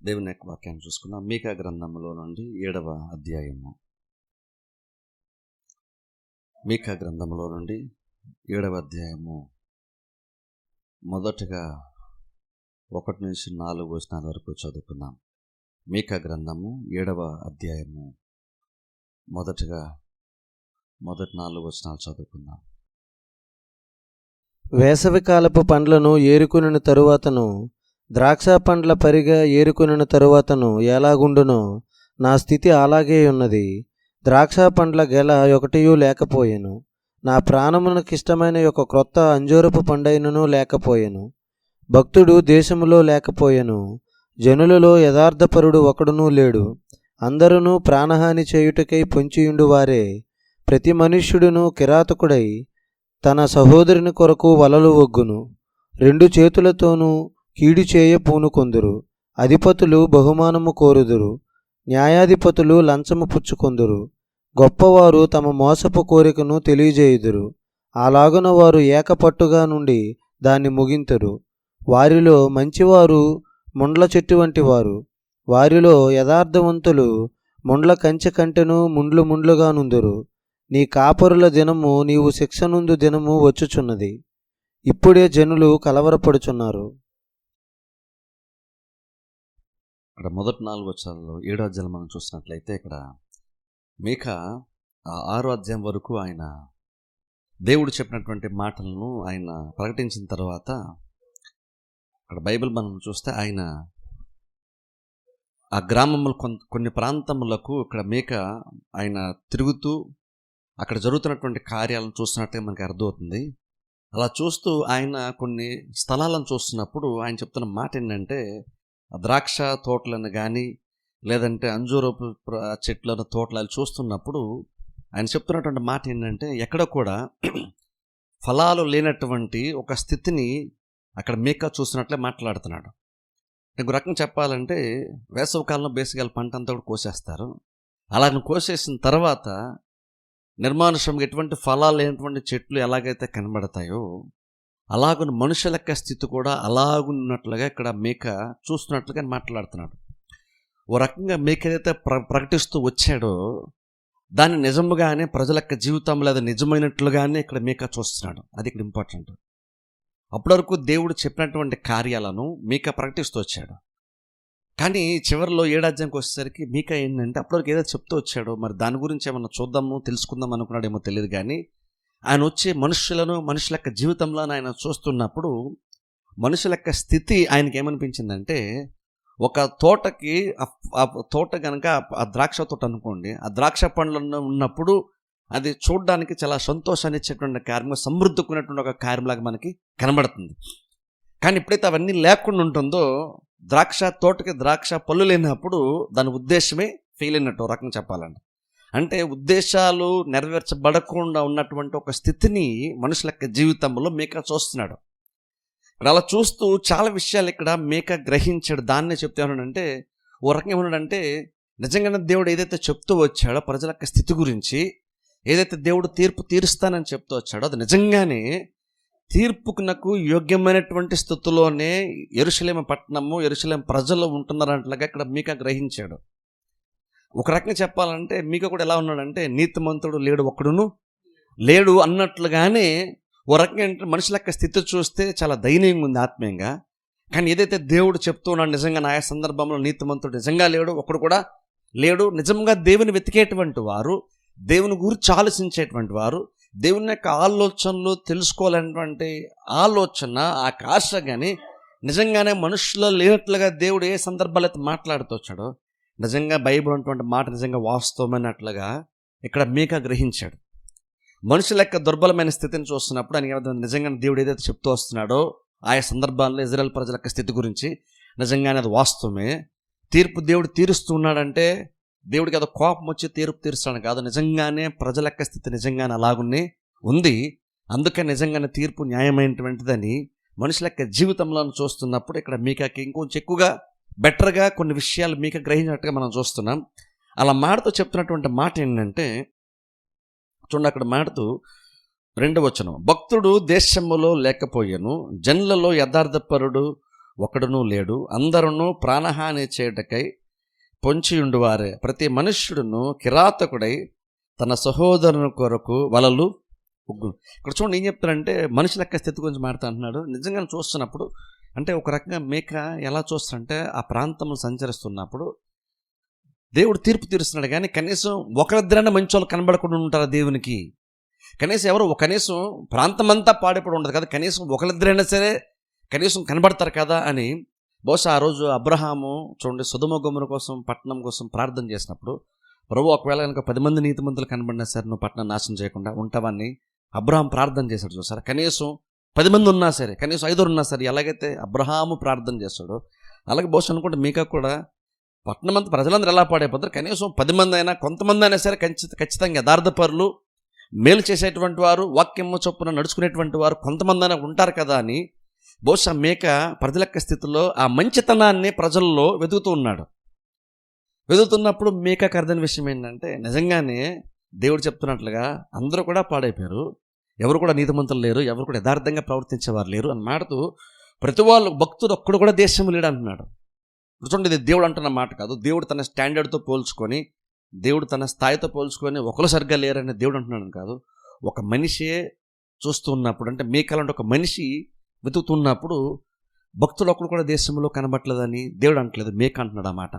దేవుని యొక్క వాక్యాన్ని చూసుకుందాం. మీకా గ్రంథంలో నుండి 7వ అధ్యాయము. మీకా గ్రంథంలో నుండి 7వ అధ్యాయము మొదటగా 1 నుంచి 4 వచనాల వరకు చదువుకుందాం. మీకా గ్రంథము 7వ అధ్యాయము మొదటి 4 వచనాలు చదువుకుందాం. వేసవికాలపు పండ్లను ఏరుకొనిన తరువాతను, ద్రాక్ష పండ్ల పరిగ ఏరుకొనిన తరువాతను ఎలాగుండునో నా స్థితి అలాగే ఉన్నది. ద్రాక్ష పండ్ల గెల ఒకటియూ లేకపోయెను. నా ప్రాణమునకిష్టమైన ఒక క్రొత్త అంజూరపు పండైనను లేకపోయెను. భక్తుడు దేశములో లేకపోయెను. జనులలో యథార్థపరుడు ఒకడునూ లేడు. అందరూ ప్రాణహాని చేయుటకై పొంచియుండు వారే. ప్రతి మనుష్యుడును కిరాతకుడై తన సహోదరుని కొరకు వలలు ఒగ్గును. 2 చేతులతోనూ కీడు చేయ పూనుకొందురు. అధిపతులు బహుమానము కోరుదురు. న్యాయాధిపతులు లంచము పుచ్చుకొందురు. గొప్పవారు తమ మోసపు కోరికను తెలియజేయుదురు. అలాగున వారు ఏకపట్టుగా నుండి దాన్ని ముగింతురు. వారిలో మంచివారు ముండ్ల చెట్టు వంటి వారు. వారిలో యథార్థవంతులు ముండ్ల కంచె కంటెను ముండ్లు ముండ్లుగా నుందురు. నీ కాపరుల దినము, నీవు శిక్షనుందు దినము వచ్చుచున్నది. ఇప్పుడే జనులు కలవరపడుచున్నారు. ఇక్కడ మొదటి 4 వచనాల్లో 7వ అధ్యాయం మనం చూసినట్లయితే ఇక్కడ మీకా 6వ అధ్యాయం వరకు ఆయన దేవుడు చెప్పినటువంటి మాటలను ఆయన ప్రకటించిన తర్వాత అక్కడ బైబిల్ మనం చూస్తే ఆయన ఆ గ్రామములు కొన్ని ప్రాంతములకు ఇక్కడ మీకా ఆయన తిరుగుతూ అక్కడ జరుగుతున్నటువంటి కార్యాలను చూస్తున్నట్టుగా మనకి అర్థమవుతుంది. అలా చూస్తూ ఆయన కొన్ని స్థలాలను చూస్తున్నప్పుడు ఆయన చెప్తున్న మాట ఏంటంటే, ద్రాక్ష తోటలను కానీ లేదంటే అంజూరపు చెట్లను తోటలు చూస్తున్నప్పుడు ఆయన చెప్తున్నటువంటి మాట ఏంటంటే, ఎక్కడ కూడా ఫలాలు లేనటువంటి ఒక స్థితిని అక్కడ మీకా చూస్తున్నట్లే మాట్లాడుతున్నాడు. ఇంకో రకంగా చెప్పాలంటే వేసవికాలంలో బేసికల్ పంట అంతా కూడా కోసేస్తారు. అలాగ కోసేసిన తర్వాత నిర్మానుష్యంగా ఎటువంటి ఫలాలు లేనటువంటి చెట్లు ఎలాగైతే కనబడతాయో అలాగున్న మనుషుల యొక్క స్థితి కూడా అలాగున్నట్లుగా ఇక్కడ మీకా చూస్తున్నట్లుగా మాట్లాడుతున్నాడు. ఓ రకంగా మీకా ఏదైతే ప్రకటిస్తూ వచ్చాడో దాన్ని నిజముగానే ప్రజల యొక్క జీవితంలో అది నిజమైనట్లుగానే ఇక్కడ మీకా చూస్తున్నాడు. అది ఇక్కడ ఇంపార్టెంట్. అప్పటి వరకు దేవుడు చెప్పినటువంటి కార్యాలను మీకా ప్రకటిస్తూ వచ్చాడు. కానీ చివరిలో 7వ అధ్యాయంకి వచ్చేసరికి మీకా ఏంటంటే అప్పటివరకు ఏదో చెప్తూ వచ్చాడో మరి దాని గురించి ఏమన్నా చూద్దాము తెలుసుకుందాం అనుకున్నాడేమో తెలియదు. కానీ ఆయన వచ్చే మనుషుల యొక్క జీవితంలో ఆయన చూస్తున్నప్పుడు మనుషుల యొక్క స్థితి ఆయనకి ఏమనిపించిందంటే, ఒక తోటకి ఆ తోట కనుక ఆ ద్రాక్ష తోట అనుకోండి, ఆ ద్రాక్ష పండ్లు ఉన్నప్పుడు అది చూడడానికి చాలా సంతోషాన్ని ఇచ్చేటువంటి కార్యం, సమృద్ధికున్నటువంటి ఒక కార్యంలాగా మనకి కనబడుతుంది. కానీ ఎప్పుడైతే అవన్నీ లేకుండా ఉంటుందో, ద్రాక్ష తోటకి ద్రాక్ష పళ్ళు లేనప్పుడు దాని ఉద్దేశమే ఫెయిల్ అయినట్టు రకంగా చెప్పాలండి. అంటే ఉద్దేశాలు నెరవేర్చబడకుండా ఉన్నటువంటి ఒక స్థితిని మనుషుల యొక్క జీవితంలో మీకా చూస్తున్నాడు. ఇక్కడ అలా చూస్తూ చాలా విషయాలు ఇక్కడ మీకా గ్రహించాడు. దాన్నే చెప్తానంటే, ఓ రకంగా ఏమన్నాడంటే, నిజంగానే దేవుడు ఏదైతే చెప్తూ వచ్చాడో ప్రజల యొక్క స్థితి గురించి, ఏదైతే దేవుడు తీర్పు తీరుస్తానని చెప్తూ వచ్చాడో అది నిజంగానే తీర్పునకు యోగ్యమైనటువంటి స్థితిలోనే యెరూషలేము పట్టణము, యెరూషలేము ప్రజలు ఉంటున్నారంటలాగా ఇక్కడ మీకా గ్రహించాడు. ఒక రకంగా చెప్పాలంటే మీకా కూడా ఎలా ఉన్నాడంటే, నీతిమంతుడు లేడు ఒక్కడును లేడు అన్నట్లుగానే ఓ రకంగా మనుషుల యొక్క స్థితి చూస్తే చాలా దయనీయంగా ఉంది ఆత్మీయంగా. కానీ ఏదైతే దేవుడు చెప్తూ ఉన్నాడు నిజంగా ఆయా సందర్భంలో నీతిమంతుడు నిజంగా లేడు, ఒక్కడు కూడా లేడు. నిజంగా దేవుని వెతికేటువంటి వారు, దేవుని గురించి ఆలోచించేటువంటి వారు, దేవుని యొక్క ఆలోచనలు తెలుసుకోవాలనేటువంటి ఆలోచన ఆ ఆశ కానీ నిజంగానే మనుషుల్లో లేనట్లుగా దేవుడు ఏ సందర్భాలు అయితే మాట్లాడుతూ వచ్చాడో నిజంగా బైబిల్ ఉన్నటువంటి మాట నిజంగా వాస్తవమైనట్లుగా ఇక్కడ మీకా గ్రహించాడు. మనుషుల యొక్క దుర్బలమైన స్థితిని చూస్తున్నప్పుడు ఆయన నిజంగా దేవుడు ఏదైతే చెప్తూ వస్తున్నాడో ఆయా సందర్భాల్లో ఇజ్రాయెల్ ప్రజల యొక్క స్థితి గురించి నిజంగానే అది వాస్తవమే. తీర్పు దేవుడు తీరుస్తూ ఉన్నాడంటే దేవుడికి అది కోపం వచ్చి తీర్పు తీరుస్తాడు కాదు, నిజంగానే ప్రజల యొక్క స్థితి నిజంగానే అలాగునే ఉంది. అందుకే నిజంగానే తీర్పు న్యాయమైనటువంటిదని మనుషుల యొక్క జీవితంలో చూస్తున్నప్పుడు ఇక్కడ మీకాకి ఇంకొంచెం ఎక్కువగా బెటర్గా కొన్ని విషయాలు మీకా గ్రహించినట్టుగా మనం చూస్తున్నాం. అలా మాటతో చెప్తున్నటువంటి మాట ఏంటంటే, చూడండి అక్కడ మాటతో 2వ వచనం, భక్తుడు దేశములో లేకపోయాను, జనులలో యథార్థపరుడు ఒకడునూ లేడు, అందరును ప్రాణహాని చేయుటకై పొంచియుండువారే. ప్రతి మనుష్యుడును కిరాతకుడై తన సహోదరుని కొరకు వలలు ఉగ్గు. ఇక్కడ చూడండి ఏం చెప్తారంటే మనిషి లెక్క స్థితి గురించి మాట్లాడుతున్నాడు. నిజంగా చూస్తున్నప్పుడు అంటే ఒక రకంగా మేక ఎలా చూస్తారంటే ఆ ప్రాంతంలో సంచరిస్తున్నప్పుడు దేవుడు తీర్పు తీరుస్తున్నాడు, కానీ కనీసం ఒకరిద్దరైనా మంచి వాళ్ళు కనబడకుండా ఉంటారు దేవునికి. కనీసం ప్రాంతం అంతా పాడిపడి ఉండదు కదా, కనీసం ఒకరిద్దరైనా సరే కనీసం కనబడతారు కదా అని. బహుశా ఆ రోజు అబ్రహాము చూడండి సొదొమ గొమొర్రా కోసం పట్టణం కోసం ప్రార్థన చేసినప్పుడు, ప్రభు ఒకవేళ కనుక 10 మంది నీతిమంతులు కనబడినా సరే నువ్వు పట్టణం నాశనం చేయకుండా ఉంటావని అబ్రహాం ప్రార్థన చేశాడు. చూసారా, కనీసం 10 మంది ఉన్నా సరే, కనీసం 5 ఉన్నా సరే, ఎలాగైతే అబ్రహాము ప్రార్థన చేస్తాడో అలాగే బహుశా అనుకుంటే మీకా కూడా పట్టణం అంతా ప్రజలందరూ ఎలా పాడైపోతారు, కనీసం 10 మంది అయినా కొంతమంది అయినా సరే ఖచ్చితంగా యథార్థపరులు, మేలు చేసేటువంటి వారు, వాక్యము చొప్పున నడుచుకునేటువంటి వారు కొంతమంది అయినా ఉంటారు కదా అని బహుశా మేక ప్రజలక్క స్థితిలో ఆ మంచితనాన్ని ప్రజల్లో వెతుకుతున్నప్పుడు మేకకు అర్థమైన విషయం ఏంటంటే నిజంగానే దేవుడు చెప్తున్నట్లుగా అందరూ కూడా పాడైపోయారు, ఎవరు కూడా నీతిమంతులు లేరు, ఎవరు కూడా యథార్థంగా ప్రవర్తించేవారు లేరు అని మాడుతూ ప్రతి వాళ్ళు భక్తుడు ఒక్కడు కూడా దేశం లేడు అంటున్నాడు. చూడండి, ఇది దేవుడు అంటున్న మాట కాదు. దేవుడు తన స్టాండర్డ్తో పోల్చుకొని, దేవుడు తన స్థాయితో పోల్చుకొని ఒకరు సరిగ్గా లేరని దేవుడు అంటున్నాడు కాదు. ఒక మనిషే చూస్తూ ఉన్నప్పుడు అంటే మేకలంటే ఒక మనిషి వెతుకుతున్నప్పుడు భక్తులు ఒక్కడు కూడా దేశంలో కనబట్టలేదని దేవుడు అంటలేదు, మేక అంటున్నాడు ఆ మాట.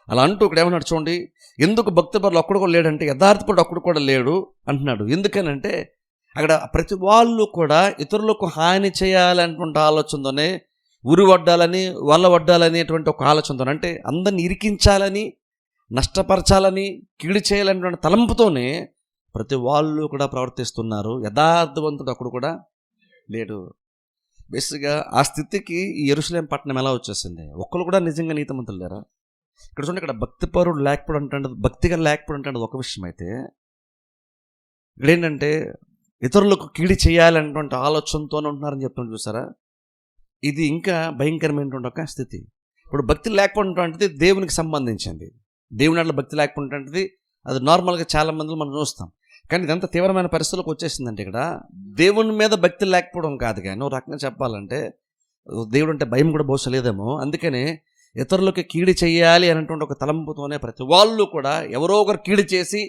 అలా అంటూ ఇక్కడ ఏమన్నాడు చూడండి, ఎందుకు భక్తిపరులు ఒక్కడు కూడా లేడంటే యథార్థపరుడు ఒక్కడు కూడా లేడు అంటున్నాడు. ఎందుకనంటే అక్కడ ప్రతి వాళ్ళు కూడా ఇతరులకు హాని చేయాలనేటువంటి ఆలోచనతోనే, ఉరి వడ్డాలని వల్ల వడ్డాలనేటువంటి ఒక ఆలోచనతో, అంటే అందరిని ఇరికించాలని, నష్టపరచాలని, కీడు చేయాలనేటువంటి తలంపుతోనే ప్రతి వాళ్ళు కూడా ప్రవర్తిస్తున్నారు. యథార్థవంతుడు అక్కడ కూడా లేడు. బేసిక్గా ఆ స్థితికి ఈ యెరూషలేము పట్టణం ఎలా వచ్చేసింది? ఒక్కరు కూడా నిజంగా నీతిమంతులు లేరా? ఇక్కడ చూడండి, ఇక్కడ భక్తిపరుడు లేకపోవడం అంటే, భక్తిగా లేకపోవడం అంటే ఒక విషయం అయితే, ఇక్కడ ఏంటంటే ఇతరులకు కీడు చేయాలనేటువంటి ఆలోచనతోనే ఉంటున్నారని చెప్తున్నాను. చూసారా, ఇది ఇంకా భయంకరమైనటువంటి ఒక స్థితి. ఇప్పుడు భక్తి లేకపోవడం దేవునికి సంబంధించింది. దేవుని అట్లా భక్తి లేకపోవడం అది నార్మల్గా చాలా మందిలో మనం చూస్తాం. కానీ ఇదంతా తీవ్రమైన పరిస్థితులకు వచ్చేసిందంటే ఇక్కడ దేవుని మీద భక్తి లేకపోవడం కాదు, కానీ ఒక రకంగా చెప్పాలంటే దేవుడు అంటే భయం కూడా బహుశా లేదేమో. అందుకనే ఇతరులకి కీడు చేయాలి అనేటువంటి ఒక తలంపుతోనే ప్రతి వాళ్ళు కూడా ఎవరో ఒకరు కీడు చేసి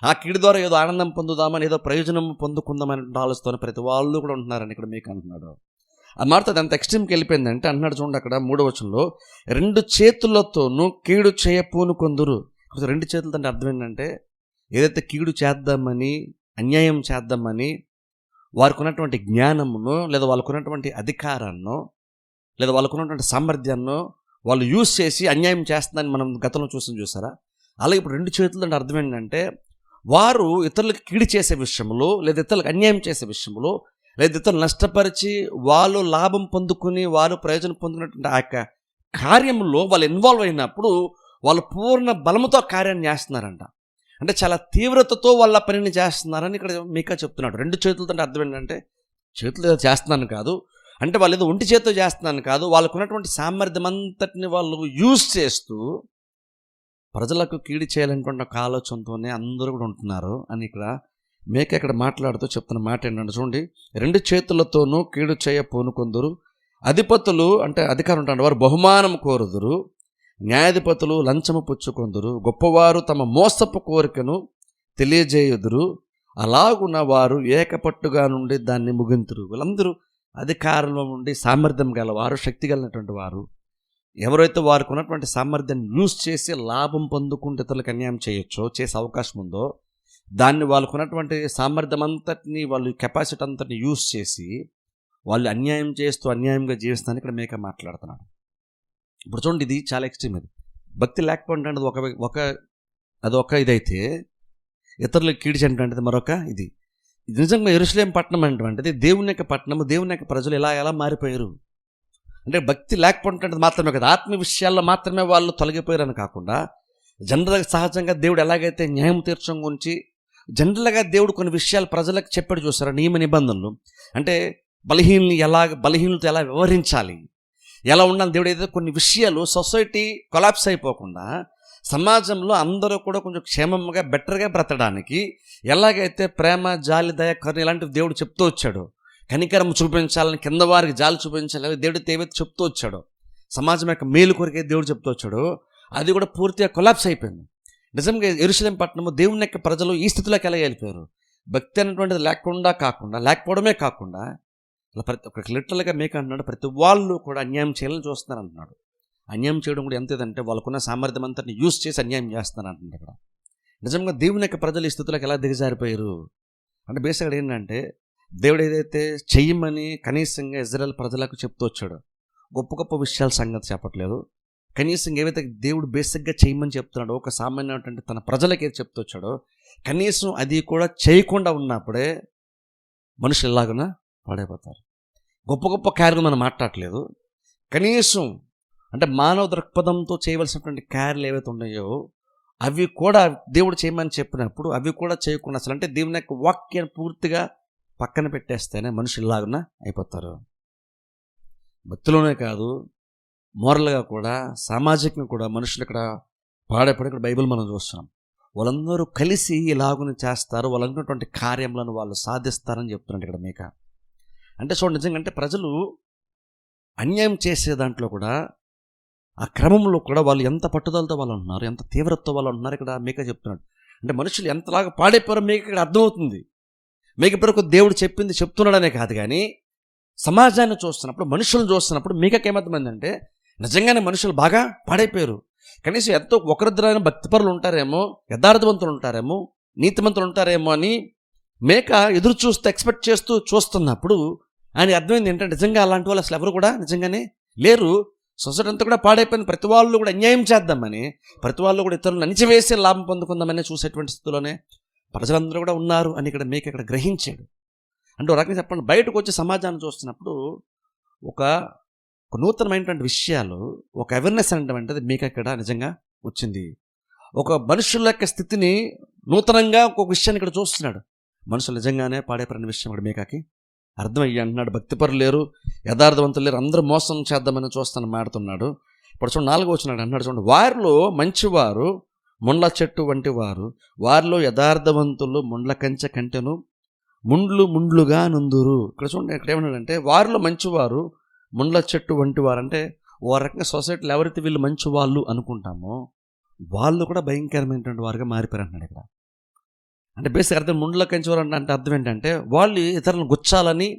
ఆ కీడు ద్వారా ఏదో ఆనందం పొందుదామని, ఏదో ప్రయోజనం పొందుకుందామనే ఆలోచనతోనే ప్రతి వాళ్ళు కూడా ఉంటున్నారని ఇక్కడ మీకు అంటున్నాడు. ఆ మాట అంత ఎక్స్ట్రీమ్కి వెళ్ళిపోయిందంటే అంటున్నాడు చూడండి అక్కడ 3వ వచనంలో, 2 చేతులతోనూ కీడు చేయపూనుకొందురు. 2 చేతులతో అంటే అర్థం ఏంటంటే ఏదైతే కీడు చేద్దామని, అన్యాయం చేద్దామని వారికి ఉన్నటువంటి జ్ఞానమును, లేదా వాళ్ళకు ఉన్నటువంటి అధికారాన్నో, లేదా వాళ్ళకు ఉన్నటువంటి సామర్థ్యాన్నో వాళ్ళు యూజ్ చేసి అన్యాయం చేస్తుందని మనం గతంలో చూసారా. అలాగే ఇప్పుడు 2 చేతులు అంటే అర్థం ఏంటంటే వారు ఇతరులకు కీడు చేసే విషయంలో, లేదా ఇతరులకు అన్యాయం చేసే విషయంలో, లేదా ఇతరులు నష్టపరిచి వాళ్ళు లాభం పొందుకుని వారు ప్రయోజనం పొందుకున్నటువంటి ఆ యొక్క కార్యంలో వాళ్ళు ఇన్వాల్వ్ అయినప్పుడు వాళ్ళు పూర్ణ బలముతో కార్యాన్ని చేస్తున్నారంట. అంటే చాలా తీవ్రతతో వాళ్ళ పనిని చేస్తున్నారని ఇక్కడ మీకా చెప్తున్నాడు. 2 చేతులతో అంటే అర్థం ఏంటంటే చేతులు ఏదో చేస్తున్నాను కాదు, అంటే వాళ్ళు ఏదో ఒంటి చేతితో చేస్తున్నాను కాదు, వాళ్ళకు ఉన్నటువంటి సామర్థ్యం అంతటిని వాళ్ళు యూజ్ చేస్తూ ప్రజలకు కీడు చేయాలనుకున్న ఒక ఆలోచనతోనే అందరూ కూడా ఉంటున్నారు అని ఇక్కడ మేక ఇక్కడ మాట్లాడుతూ చెప్తున్న మాట ఏంటంటే చూడండి, 2 చేతులతోనూ కీడు చేయ పూనుకొందురు. అధిపతులు అంటే అధికారం ఉంటారు, వారు బహుమానం కోరుదురు. న్యాయాధిపతులు లంచము పుచ్చుకొందురు. గొప్పవారు తమ మోసపు కోరికను తెలియజేయుదురు. అలాగున్న వారు ఏకపట్టుగా నుండి దాన్ని ముగింతురు. వీళ్ళందరూ అధికారంలో ఉండి సామర్థ్యం గలవారు, శక్తి కలిగినటువంటి వారు, ఎవరైతే వారికి ఉన్నటువంటి సామర్థ్యాన్ని యూజ్ చేసి లాభం పొందుకుంటే ఇతరులకు అన్యాయం చేయొచ్చో, చేసే అవకాశం ఉందో, దాన్ని వాళ్ళకు ఉన్నటువంటి సామర్థ్యం అంతటిని, వాళ్ళు కెపాసిటీ అంతటిని యూజ్ చేసి వాళ్ళు అన్యాయం చేస్తూ అన్యాయంగా జీవిస్తానని ఇక్కడ మేక మాట్లాడుతున్నాడు. ఇప్పుడు చూడండి, ఇది చాలా ఎక్స్ట్రీమ్. ఇది భక్తి లేకపోవడం అదొక ఇదైతే ఇతరులకు కీడు చేయడం మరొక ఇది. నిజంగా యెరూషలేము పట్టణం అనేటువంటిది దేవుని యొక్క పట్టణము, దేవుని యొక్క ప్రజలు ఎలా మారిపోయారు అంటే భక్తి లేకపోవడం మాత్రమే కదా, ఆత్మీయ విషయాల్లో మాత్రమే వాళ్ళు తొలగిపోయారని కాకుండా జనరల్గా సహజంగా దేవుడు ఎలాగైతే న్యాయం తీర్చడం గురించి జనరల్గా దేవుడు కొన్ని విషయాలు ప్రజలకు చెప్పాడు. చూసారా, నియమ నిబంధనలు అంటే బలహీనులతో ఎలా వ్యవహరించాలి, ఎలా ఉండాలి. దేవుడు ఏదైతే కొన్ని విషయాలు సొసైటీ కొలాప్స్ అయిపోకుండా సమాజంలో అందరూ కూడా కొంచెం క్షేమంగా బెటర్గా బ్రతకడానికి ఎలాగైతే ప్రేమ, జాలి, దయ, కరుణ ఇలాంటివి దేవుడు చెప్తూ వచ్చాడు. కనికరం చూపించాలని, కింద వారికి జాలి చూపించాలని దేవుడు ఏవైతే చెప్తూ వచ్చాడో, సమాజం యొక్క మేలు కొరికే దేవుడు చెప్తూ వచ్చాడో, అది కూడా పూర్తిగా కొలాప్స్ అయిపోయింది. నిజంగా యెరూషలేము పట్టణము దేవుని యొక్క ప్రజలు ఈ స్థితిలోకి ఎలా వెళ్ళిపోయారు? భక్తి అనేటువంటిది లేకపోవడమే కాకుండా ఇలా ప్రతి ఒక్కరికి లిటరల్గా మేక అంటున్నాడు, ప్రతి వాళ్ళు కూడా అన్యాయం చేయాలని చూస్తున్నారు అంటున్నాడు. అన్యాయం చేయడం కూడా ఎంత ఏదంటే వాళ్ళకున్న సామర్థ్యం అంతా యూజ్ చేసి అన్యాయం చేస్తున్నారు అంటున్నాడు ఇక్కడ. నిజంగా దేవుని యొక్క ప్రజలు ఈ స్థితిలోకి ఎలా దిగజారిపోయారు అంటే బేసిక్గా ఏంటంటే, దేవుడు ఏదైతే చెయ్యమని కనీసంగా ఇజ్రాయెల్ ప్రజలకు చెప్తూ వచ్చాడో, గొప్ప గొప్ప విషయాల సంగతి చెప్పట్లేదు, కనీసం ఏవైతే దేవుడు బేసిక్గా చేయమని చెప్తున్నాడో, ఒక సామాన్యమైనటువంటి తన ప్రజలకి ఏది చెప్తూ వచ్చాడో, కనీసం అది కూడా చేయకుండా ఉన్నప్పుడే మనుషులు ఎలాగున్నా పాడైపోతారు. గొప్ప గొప్ప కార్యలు మనం మాట్లాడలేదు, కనీసం అంటే మానవ దృక్పథంతో చేయవలసినటువంటి కార్యాలు ఏవైతే ఉన్నాయో అవి కూడా దేవుడు చేయమని చెప్పినప్పుడు అవి కూడా చేయకుండా, అసలు అంటే దేవుని యొక్క వాక్యాన్ని పూర్తిగా పక్కన పెట్టేస్తేనే మనుషులు ఇలాగున్నా అయిపోతారు. భక్తిలోనే కాదు, మోరల్గా కూడా, సామాజికంగా కూడా మనుషులు ఇక్కడ పాడైపడి ఇక్కడ బైబిల్ మనం చూస్తున్నాం. వాళ్ళందరూ కలిసి ఇలాగుని చేస్తారు, వాళ్ళు అనుకున్నటువంటి కార్యములను వాళ్ళు సాధిస్తారని చెప్తున్నాడు ఇక్కడ మీక. అంటే చూడండి, నిజంగా అంటే ప్రజలు అన్యాయం చేసే దాంట్లో కూడా, ఆ క్రమంలో కూడా వాళ్ళు ఎంత పట్టుదలతో వాళ్ళు ఉంటున్నారు, ఎంత తీవ్రతతో వాళ్ళు ఉంటున్నారు ఇక్కడ మీక చెప్తున్నాడు. అంటే మనుషులు ఎంతలాగా పాడైపోయారో మీకు ఇక్కడ అర్థమవుతుంది. మీకు ఇప్పుడు దేవుడు చెప్తున్నాడనే కాదు, కానీ సమాజాన్ని చూస్తున్నప్పుడు, మనుషులను చూస్తున్నప్పుడు మీకకి ఏమర్థమైందంటే నిజంగానే మనుషులు బాగా పాడైపోయారు. కనీసం ఎంతో ఒకరిద్దరైన భక్తిపరులు ఉంటారేమో, యథార్థవంతులు ఉంటారేమో, నీతిమంతులు ఉంటారేమో అని మేక ఎదురు చూస్తూ ఎక్స్పెక్ట్ చేస్తూ చూస్తున్నప్పుడు ఆయన అర్థమైంది ఏంటంటే నిజంగా అలాంటి వాళ్ళు అసలు ఎవరు కూడా నిజంగానే లేరు. సొసైటీ అంతా కూడా పాడైపోయింది. ప్రతి వాళ్ళు కూడా అన్యాయం చేద్దామని, ప్రతి వాళ్ళు కూడా ఇతరులను అణిచివేసే లాభం పొందుకుందామని చూసేటువంటి స్థితిలోనే ప్రజలందరూ కూడా ఉన్నారు అని ఇక్కడ మేక ఇక్కడ గ్రహించాడు. అంటే ఒక రకంగా చెప్పండి, బయటకు వచ్చి సమాజాన్ని చూస్తున్నప్పుడు ఒక నూతనమైనటువంటి విషయాలు, ఒక అవేర్నెస్ అనేటువంటిది మీకు అక్కడ నిజంగా వచ్చింది. ఒక మనుషుల యొక్క స్థితిని నూతనంగా ఒక విషయాన్ని ఇక్కడ చూస్తున్నాడు. మనుషులు నిజంగానే పాడైపోయిన విషయం ఇక్కడ మీకాకి అర్థమయ్యి అంటున్నాడు. భక్తిపరులు లేరు, యథార్థవంతులు లేరు, అందరూ మోసం చేద్దామని చూస్తాను మాడుతున్నాడు. ఇప్పుడు చూడండి 4వ వచనం అంటున్నాడు, చూడండి, వారిలో మంచివారు ముండ్ల చెట్టు వంటి వారు, వారిలో యథార్థవంతులు ముండ్ల కంచె కంటెను ముండ్లుగా నుందురు. ఇక్కడ చూడండి, ఇక్కడ ఏమన్నాడంటే వారిలో మంచివారు ముండ్ల చెట్టు వంటి వారు. అంటే ఓ రకంగా సొసైటీలో ఎవరైతే వీళ్ళు మంచి వాళ్ళు అనుకుంటామో వాళ్ళు కూడా భయంకరమైనటువంటి వారుగా మారిపోయారు అంటున్నాడు ఇక్కడ. అంటే బేసిక్ అర్థం ముండ్ల కంచేవారు అంటే అర్థం ఏంటంటే వాళ్ళు ఇతరులను గుచ్చాలని,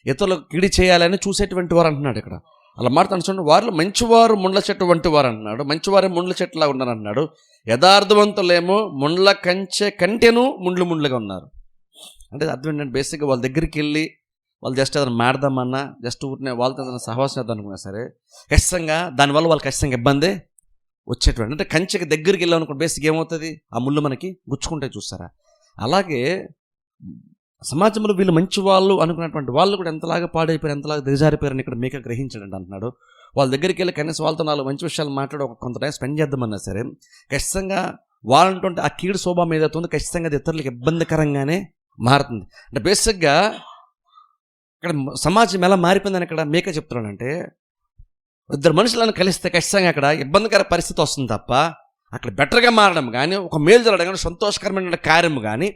ఇతరులకు కిడి చేయాలని చూసేటువంటి వారు అంటున్నాడు ఇక్కడ. అలా మాట్లాడుతూ చూడండి, వారిలో మంచివారు ముండ్ల చెట్టు వంటి వారు అంటున్నాడు, మంచివారే ముండ్ల చెట్టులా ఉన్నారు అంటున్నాడు, యథార్థవంతులేమో ముండ్ల కంచె కంటెను ముండ్లుగా ఉన్నారు. అంటే అర్థం ఏంటంటే బేసిక్గా వాళ్ళ దగ్గరికి వెళ్ళి వాళ్ళు జస్ట్ ఏదైనా మాడదామన్నా, జస్ట్ ఊరినే వాళ్ళతో ఏదైనా సహవాసం చేద్దాం అనుకున్నా సరే ఖచ్చితంగా దానివల్ల వాళ్ళు ఖచ్చితంగా ఇబ్బందే వచ్చేటువంటి. అంటే కంచెకి దగ్గరికి వెళ్ళామనుకోండి, బేసిక్ ఏమవుతుంది, ఆ ముళ్ళు మనకి గుచ్చుకుంటే చూస్తారా. అలాగే సమాజంలో వీళ్ళు మంచి వాళ్ళు అనుకున్నటువంటి వాళ్ళు కూడా ఎంతలాగా పాడైపోయారు, ఎంతలాగా దిగజారిపోయారని ఇక్కడ మేక గ్రహించాడండి అంటున్నాడు. వాళ్ళ దగ్గరికి వెళ్ళి కనీసం వాళ్ళతో 4 మంచి విషయాలు మాట్లాడి ఒక కొంత టైం స్పెండ్ చేద్దామన్నా సరే ఖచ్చితంగా వాళ్ళంటే ఆ కీడు స్వభావం ఏదైతే ఉందో ఖచ్చితంగా అది ఇతరులకు ఇబ్బందికరంగానే మారుతుంది. అంటే బేసిక్గా ఇక్కడ సమాజం ఎలా మారిపోయిందని ఇక్కడ మేక చెప్తున్నాడంటే, ఇద్దరు మనుషులను కలిస్తే ఖచ్చితంగా అక్కడ ఇబ్బందికర పరిస్థితి వస్తుంది తప్ప అక్కడ బెటర్గా మారడం కానీ, ఒక మేలు జరగడం కానీ, సంతోషకరమైన కార్యం కానీ,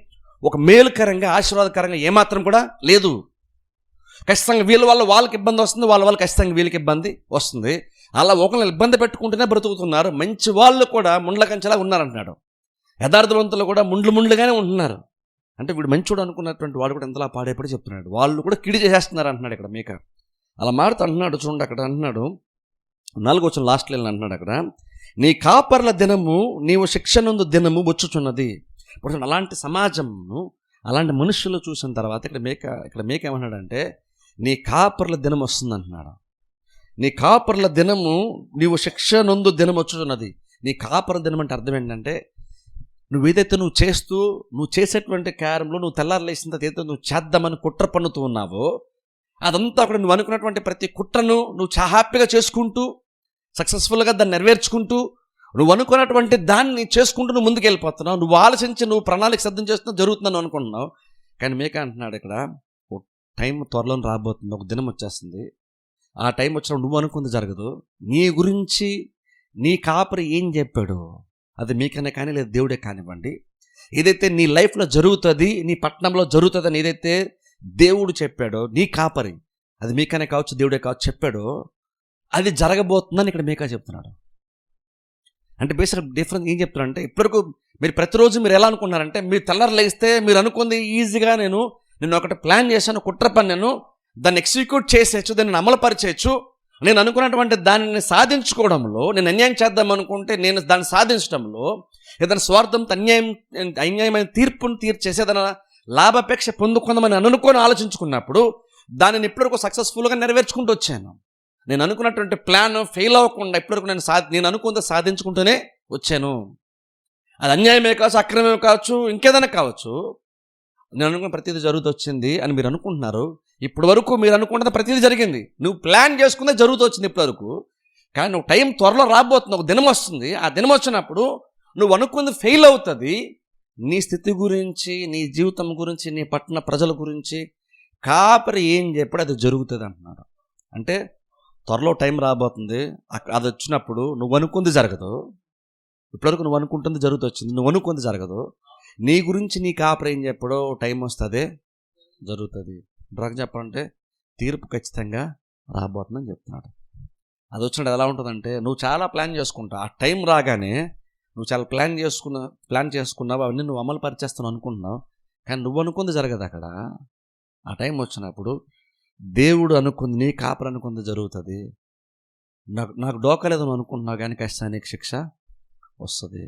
ఒక మేలుకరంగా ఆశీర్వాదకరంగా ఏమాత్రం కూడా లేదు. ఖచ్చితంగా వీళ్ళ వల్ల వాళ్ళకి ఇబ్బంది వస్తుంది, వాళ్ళ ఖచ్చితంగా వీళ్ళకి ఇబ్బంది వస్తుంది. అలా ఒకరిని ఇబ్బంది పెట్టుకుంటూనే బ్రతుకుతున్నారు. మంచి వాళ్ళు కూడా ముండ్ల కంచెలా ఉన్నారంటున్నాడు, యథార్థవంతులు కూడా ముండ్లుగానే ఉంటున్నారు. అంటే వీడు మంచోడు అనుకున్నటువంటి వాడు కూడా ఎంతలా పాడైపడి చెప్తున్నాడు, వాళ్ళు కూడా కిడి చేసేస్తున్నారు అంటున్నాడు ఇక్కడ మేక. అలా మారుతూ అంటున్నాడు. చూడండి అక్కడ అంటున్నాడు 4వ వచనం లాస్ట్ లైన్ అంటున్నాడు అక్కడ, నీ కాపర్ల దినము నీవు శిక్షనందు దినము వచ్చుచున్నది. ఇప్పుడు అలాంటి సమాజంను, అలాంటి మనుషులు చూసిన తర్వాత ఇక్కడ మేక ఏమన్నాడంటే నీ కాపర్ల దినం వస్తుంది అంటున్నాడు. నీ కాపర్ల దినము నీవు శిక్షనందు దినం వచ్చుచున్నది. నీ కాపర్ల దినం అంటే అర్థం ఏంటంటే నువ్వేదైతే నువ్వు చేసేటువంటి కార్యంలో నువ్వు తెల్లారలేసిన తర్వాత ఏదైతే నువ్వు చేద్దామని కుట్ర పన్నుతూ ఉన్నావో అదంతా కూడా నువ్వు అనుకున్నటువంటి ప్రతి కుట్రను నువ్వు చాలా హ్యాపీగా చేసుకుంటూ సక్సెస్ఫుల్గా దాన్ని నెరవేర్చుకుంటూ నువ్వు అనుకున్నటువంటి దాన్ని చేసుకుంటూ నువ్వు ముందుకు వెళ్ళిపోతున్నావు. నువ్వు ఆలోచించి నువ్వు ప్రణాళిక సిద్ధం చేస్తున్నావు, జరుగుతుందని అనుకుంటున్నావు. కానీ మేక అంటున్నాడు ఇక్కడ ఒక టైం త్వరలో రాబోతుంది, ఒక దినం వచ్చేస్తుంది. ఆ టైం వచ్చినప్పుడు నువ్వు అనుకుంది జరగదు. నీ గురించి నీ కాపరి ఏం చెప్పాడు అది మీకనే కానీ లేదు దేవుడే కానివ్వండి, ఏదైతే నీ లైఫ్లో జరుగుతుంది, నీ పట్టణంలో జరుగుతుందని ఏదైతే దేవుడు చెప్పాడో, నీ కాపరి, అది మీకనే కావచ్చు దేవుడే కావచ్చు చెప్పాడో అది జరగబోతుందని ఇక్కడ మీకా చెప్తున్నాడు. అంటే బేసిక్ డిఫరెన్స్ ఏం చెప్తున్నాడు అంటే, ఇప్పటివరకు మీరు ప్రతిరోజు మీరు ఎలా అనుకున్నారంటే, మీరు తెల్లారు లేస్తే మీరు అనుకుంది ఈజీగా నేను ఒకటి ప్లాన్ చేశాను, కుట్ర పన్నాను, దాన్ని ఎగ్జిక్యూట్ చేసేయచ్చు, దాన్ని అమలుపరిచేయచ్చు, నేను అనుకున్నటువంటి దానిని సాధించుకోవడంలో, నేను అన్యాయం చేద్దాం అనుకుంటే నేను దాన్ని సాధించడంలో, ఏదైనా స్వార్థంతో అన్యాయమైన తీర్పును తీర్చేసి ఏదైనా లాభాపేక్ష పొందుకుందామని అనుకొని ఆలోచించుకున్నప్పుడు దానిని ఇప్పటివరకు సక్సెస్ఫుల్గా నెరవేర్చుకుంటూ వచ్చాను. నేను అనుకున్నటువంటి ప్లాన్ ఫెయిల్ అవ్వకుండా ఇప్పటివరకు నేను అనుకుంటే సాధించుకుంటూనే వచ్చాను. అది అన్యాయమే కావచ్చు, అక్రమమే కావచ్చు, ఇంకేదైనా కావచ్చు, నేను అనుకున్న ప్రతిదీ జరుగుతూ వచ్చింది అని మీరు అనుకుంటున్నారు. ఇప్పటి వరకు మీరు అనుకుంటున్న ప్రతిదీ జరిగింది, నువ్వు ప్లాన్ చేసుకుందే జరుగుతూ వచ్చింది ఇప్పటి వరకు. కానీ నువ్వు టైం త్వరలో రాబోతుంది, ఒక దినం వస్తుంది, ఆ దినం వచ్చినప్పుడు నువ్వు అనుకుంది ఫెయిల్ అవుతుంది. నీ స్థితి గురించి, నీ జీవితం గురించి, నీ పట్టణ ప్రజల గురించి కాపరి ఏం చెప్పాడు అది జరుగుతుంది అంటున్నాడు. అంటే త్వరలో టైం రాబోతుంది, అది వచ్చినప్పుడు నువ్వు అనుకుంది జరగదు. ఇప్పటివరకు నువ్వు అనుకుంటుంది జరుగుతూ వచ్చింది, నువ్వు అనుకుంది జరగదు. నీ గురించి నీ కాపరి ఏం చెప్పాడో టైం వస్తుంది జరుగుతుంది. డ్రగ్ చెప్పాలంటే తీర్పు ఖచ్చితంగా రాబోతుందని చెప్తున్నాడు. అది వచ్చినట్టు ఎలా ఉంటుందంటే, నువ్వు చాలా ప్లాన్ చేసుకుంటావు, ఆ టైం రాగానే నువ్వు చాలా ప్లాన్ చేసుకున్నావు, అవన్నీ నువ్వు అమలు పరిచేస్తాను అనుకుంటున్నావు, కానీ నువ్వు అనుకుంది జరగదు. అక్కడ ఆ టైం వచ్చినప్పుడు దేవుడు అనుకుంది, నీ కాపరి అనుకుంది జరుగుతుంది. నాకు డోకలేదని అనుకుంటున్నావు, కానీ కష్టానికి శిక్ష వస్తుంది.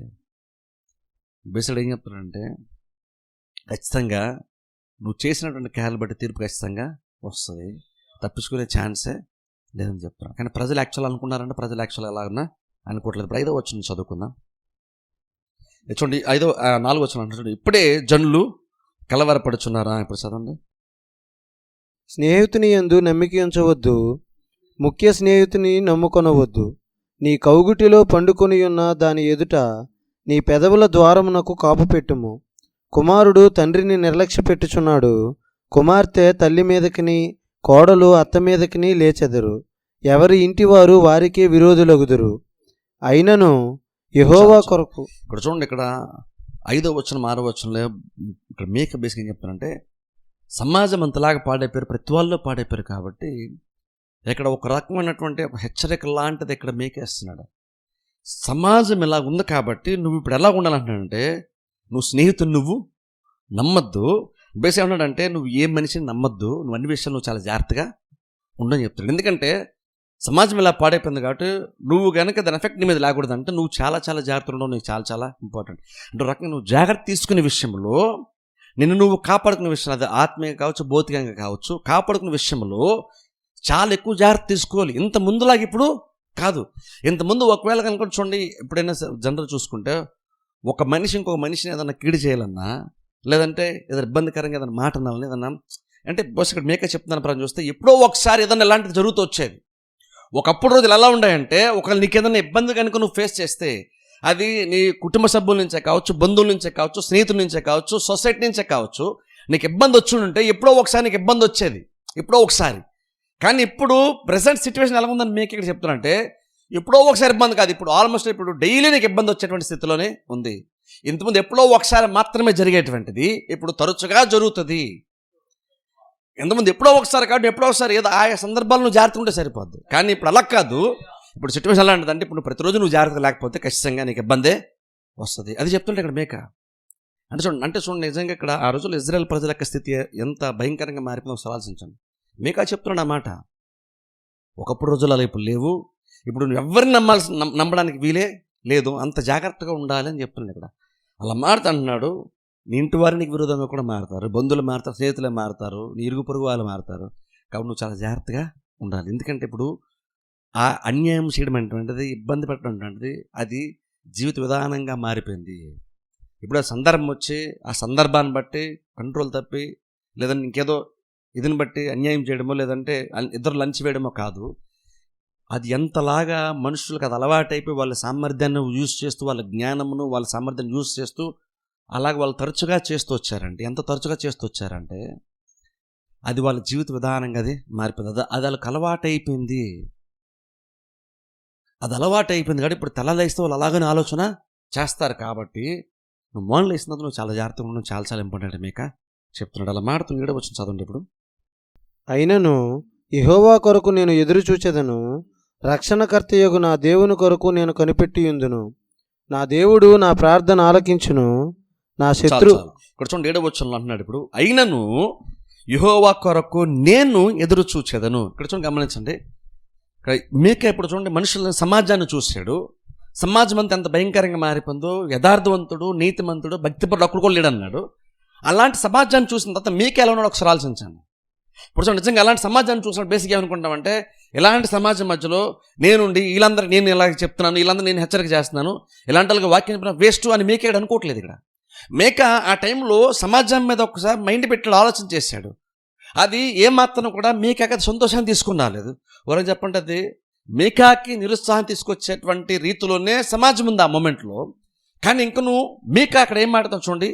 బేసిడ్ ఏం చెప్తున్నాడంటే, ఖచ్చితంగా నువ్వు చేసినటువంటి కార్యాలు బట్టి తీర్పు ఖచ్చితంగా వస్తుంది, తప్పించుకునే ఛాన్సే లేదని చెప్తున్నాను. కానీ ప్రజలు యాక్చువల్ అనుకున్నారంటే ప్రజలు యాక్చువల్ ఎలాగన్నా అనుకోవట్లేదు. ఇప్పుడు 5వ వచనం చదువుకుందాం. చూడండి 4వ వచనం అంటాడు, ఇప్పుడే జనులు కలవరపడుచున్నారా. ఇప్పుడు చదవండి. స్నేహితుని యందు నమ్మిక ఉంచవద్దు, ముఖ్య స్నేహితుని నమ్ముకొనవద్దు. నీ కౌగుటిలో పండుకొని ఉన్న దాని ఎదుట నీ పెదవుల ద్వారమునకు కాపు పెట్టుము. కుమారుడు తండ్రిని నిర్లక్ష్య పెట్టుచున్నాడు, కుమార్తె తల్లి మీదకిని, కోడలు అత్త మీదకిని లేచెదరు. ఎవరి ఇంటివారు వారికే విరోధులగుదురు. అయినను యెహోవా కొరకు. ఇక్కడ చూడండి, ఇక్కడ 5వ వచనం 6వ వచనంలో ఇక్కడ మేక బేసిక్ ఏం చెప్తానంటే, సమాజం అంతలాగా పాడైపోయారు, ప్రతి వాళ్ళు పాడైపోయారు. కాబట్టి ఇక్కడ ఒక రకమైనటువంటి ఒక హెచ్చరిక లాంటిది ఇక్కడ మేకేస్తున్నాడు. సమాజం ఇలా ఉంది కాబట్టి నువ్వు ఇప్పుడు ఎలా ఉండాలంటాడంటే, నువ్వు స్నేహితుని నువ్వు నమ్మద్దు. బేసిక్ ఏమన్నాడంటే, నువ్వు ఏ మనిషిని నమ్మద్దు, నువ్వు అన్ని విషయాలు నువ్వు చాలా జాగ్రత్తగా ఉండని చెప్తాడు. ఎందుకంటే సమాజం ఇలా పాడైపోయింది కాబట్టి నువ్వు కనుక దాని ఎఫెక్ట్ నీ మీద లేకూడదు. అంటే నువ్వు చాలా చాలా జాగ్రత్తగా ఉండవు, నీకు చాలా చాలా ఇంపార్టెంట్. అంటే రకంగా నువ్వు జాగ్రత్త తీసుకునే విషయంలో, నిన్ను నువ్వు కాపాడుకునే విషయంలో, అది ఆత్మీయంగా కావచ్చు, భౌతికంగా కావచ్చు, కాపాడుకునే విషయంలో చాలా ఎక్కువ జాగ్రత్త తీసుకోవాలి. ఇంత ముందులాగా ఇప్పుడు కాదు. ఇంతకుముందు ఒకవేళ కనుక చూడండి, ఎప్పుడైనా జనరల్ చూసుకుంటే ఒక మనిషి ఇంకొక మనిషిని ఏదైనా కీడు చేయాలన్నా, లేదంటే ఏదైనా ఇబ్బందికరంగా ఏదైనా మాట అనాలని, ఏదన్నా అంటే బస్ ఇక్కడ మేక చెప్తున్నాను ప్రారం చూస్తే ఎప్పుడో ఒకసారి ఏదైనా ఇలాంటిది జరుగుతూ వచ్చేది. ఒకప్పుడు రోజులు ఎలా ఉన్నాయంటే, ఒకవేళ నీకు ఏదైనా ఇబ్బంది కనుక నువ్వు ఫేస్ చేస్తే అది నీ కుటుంబ సభ్యుల నుంచే కావచ్చు, బంధువుల నుంచే కావచ్చు, స్నేహితుల నుంచే కావచ్చు, సొసైటీ నుంచే కావచ్చు, నీకు ఇబ్బంది వచ్చి ఉంటే ఎప్పుడో ఒకసారి నీకు ఇబ్బంది వచ్చేది, ఎప్పుడో ఒకసారి. కానీ ఇప్పుడు ప్రెసెంట్ సిచ్యువేషన్ ఎలా ఉందని మీకు ఇక్కడ చెప్తున్నానంటే, ఎప్పుడో ఒకసారి ఇబ్బంది కాదు, ఇప్పుడు ఆల్మోస్ట్ ఇప్పుడు డైలీ నీకు ఇబ్బంది వచ్చేటువంటి స్థితిలోనే ఉంది. ఇంతకుముందు ఎప్పుడో ఒకసారి మాత్రమే జరిగేటువంటిది ఇప్పుడు తరచుగా జరుగుతుంది. ఎంతమంది ఎప్పుడో ఒకసారి కాబట్టి ఎప్పుడో ఒకసారి ఏదో ఆయా సందర్భాలు నువ్వు జాగ్రత్తగా ఉంటే సరిపోద్ది. కానీ ఇప్పుడు అలా కాదు, ఇప్పుడు సిచ్యువేషన్ ఎలా అంటే ఇప్పుడు ప్రతిరోజు నువ్వు జాగ్రత్తగా లేకపోతే ఖచ్చితంగా నీకు ఇబ్బందే వస్తుంది. అది చెప్తుంటే ఇక్కడ మేక అంటే చూడండి నిజంగా ఇక్కడ ఆ రోజుల్లో ఇజ్రాయెల్ ప్రజల యొక్క స్థితి ఎంత భయంకరంగా మారిపోయిందో ఒకసారి ఆలోచించండి. మేక చెప్తున్నాడు ఆ మాట. ఒకప్పుడు రోజులు అలా ఇప్పుడు లేవు, ఇప్పుడు నువ్వు ఎవరిని నమ్మడానికి వీలే లేదు, అంత జాగ్రత్తగా ఉండాలి అని చెప్తున్నాడు ఇక్కడ. అలా మారుతాడు. నీ ఇంటి వారు నీకు విరోధంగా కూడా మారుతారు, బంధువులు మారుతారు, స్నేహితులే మారుతారు, నీ ఇరుగు పొరుగు వాళ్ళు మారుతారు. కాబట్టి నువ్వు చాలా జాగ్రత్తగా ఉండాలి. ఎందుకంటే ఇప్పుడు ఆ అన్యాయం చేయడం అనేటువంటిది, ఇబ్బంది పెట్టడం అనేటువంటిది అది జీవిత విధానంగా మారిపోయింది. ఇప్పుడు ఆ సందర్భం వచ్చి ఆ సందర్భాన్ని బట్టి కంట్రోల్ తప్పి, లేదంటే ఇంకేదో ఇదిని బట్టి అన్యాయం చేయడమో, లేదంటే ఇద్దరు లంచ్ వేయడమో కాదు. అది ఎంతలాగా మనుషులకు అది అలవాటైపోయి వాళ్ళ సామర్థ్యాన్ని యూజ్ చేస్తూ, వాళ్ళ జ్ఞానమును వాళ్ళ సామర్థ్యాన్ని యూజ్ చేస్తూ అలాగే వాళ్ళు తరచుగా చేస్తూ వచ్చారంటే, ఎంత తరచుగా చేస్తూ వచ్చారంటే అది వాళ్ళ జీవిత విధానంగా అది మారిపోయింది. అది వాళ్ళకి అలవాటైపోయింది. అది అలవాటైపోయింది కాబట్టి ఇప్పుడు తెల్లలేస్తే వాళ్ళు అలాగనే ఆలోచన చేస్తారు. కాబట్టి నువ్వు మార్నింగ్ లేసినందుకు నువ్వు చాలా జాగ్రత్తగా ఉండడం చాలా చాలా ఇంపార్టెంట్. మేక చెప్తున్నాడు. అలా మాడుతూ 7వ వచనం చదవండి ఇప్పుడు. అయినను యెహోవా కొరకు నేను ఎదురు చూచెదను, రక్షణకర్తయగు నా దేవుని కొరకు నేను కనిపెట్టియుందును. నా దేవుడు నా ప్రార్థన ఆలకించును. నా శత్రు చాలు. ఇక్కడ చూడండి 7వ వచనంలో అంటున్నాడు ఇప్పుడు, అయినను యెహోవా కొరకు నేను ఎదురు చూచెదను. ఇక్కడ చూడండి, గమనించండి. ఇక్కడ మీకే ఇప్పుడు చూడండి, మనుషుల సమాజాన్ని చూశాడు. సమాజం అంతా ఎంత భయంకరంగా మారిపోయిందో, యథార్థవంతుడు, నీతిమంతుడు, భక్తిపరుడు అక్కడ కూడా లేడన్నాడు. అలాంటి సమాజాన్ని చూసిన తర్వాత మీకే ఎలా ఉన్నాడు ఒకసారి ఆలోచించండి. ఇప్పుడు చూడండి, నిజంగా అలాంటి సమాజాన్ని చూసినప్పుడు బేసిక్గా ఏమనుకుంటామంటే, ఇలాంటి సమాజం మధ్యలో నేనుండి వీళ్ళందరూ నేను ఇలా చెప్తున్నాను, వీళ్ళందరూ నేను హెచ్చరిక చేస్తున్నాను, ఇలాంటి వాళ్ళకి వాక్యం వేస్ట్ అని మీకే అనుకోవట్లేదు. ఇక్కడ మేక ఆ టైంలో సమాజం మీద ఒకసారి మైండ్ పెట్టి ఆలోచన చేశాడు. అది ఏమాత్రం కూడా మీకాకి సంతోషాన్ని తీసుకుని రాలేదు. ఎవరైనా చెప్పండి, అది మీకాకి నిరుత్సాహం తీసుకొచ్చేటువంటి రీతిలోనే సమాజం ఉంది ఆ మూమెంట్లో. కానీ ఇంక నువ్వు మీకా అక్కడ ఏం మాట్లాడతావు చూడండి,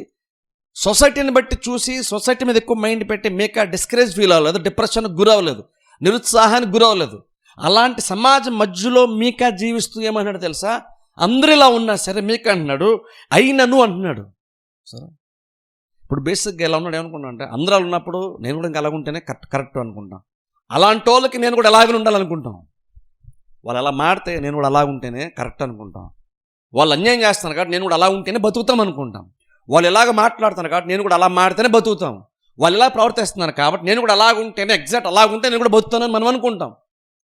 సొసైటీని బట్టి చూసి సొసైటీ మీద ఎక్కువ మైండ్ పెట్టి మీకా డిస్కరేజ్ ఫీల్ అవ్వలేదు, డిప్రెషన్కి గురవ్వలేదు, నిరుత్సాహానికి గురవ్వలేదు. అలాంటి సమాజం మధ్యలో మీకా జీవిస్తూ ఏమన్నాడు తెలుసా, అందరూ ఇలా ఉన్నా సరే మీకా అంటున్నాడు అయినను అంటున్నాడు. సరే, ఇప్పుడు బేసిక్గా ఎలా ఉన్నాడు ఏమనుకున్నా అంటే, అందరూ అలా ఉన్నప్పుడు నేను కూడా ఇంకా అలాగుంటేనే కరెక్ట్ అనుకుంటాం. అలాంటి వాళ్ళకి నేను కూడా ఎలాగనే ఉండాలనుకుంటాం. వాళ్ళు అలా మాడితే నేను కూడా అలాగుంటేనే కరెక్ట్ అనుకుంటాం. వాళ్ళు అన్యాయం చేస్తున్నారు కాబట్టి నేను కూడా అలా ఉంటేనే బతుకుతాం అనుకుంటాం. వాళ్ళు ఎలాగ మాట్లాడుతున్నారు కాబట్టి నేను కూడా అలా మాడితేనే బతుకుతాం. వాళ్ళు ఎలా ప్రవర్తిస్తున్నారు కాబట్టి నేను కూడా అలాగుంటేనే, ఎగ్జాక్ట్ అలాగుంటే నేను కూడా బతుకుతానని మనం అనుకుంటాం.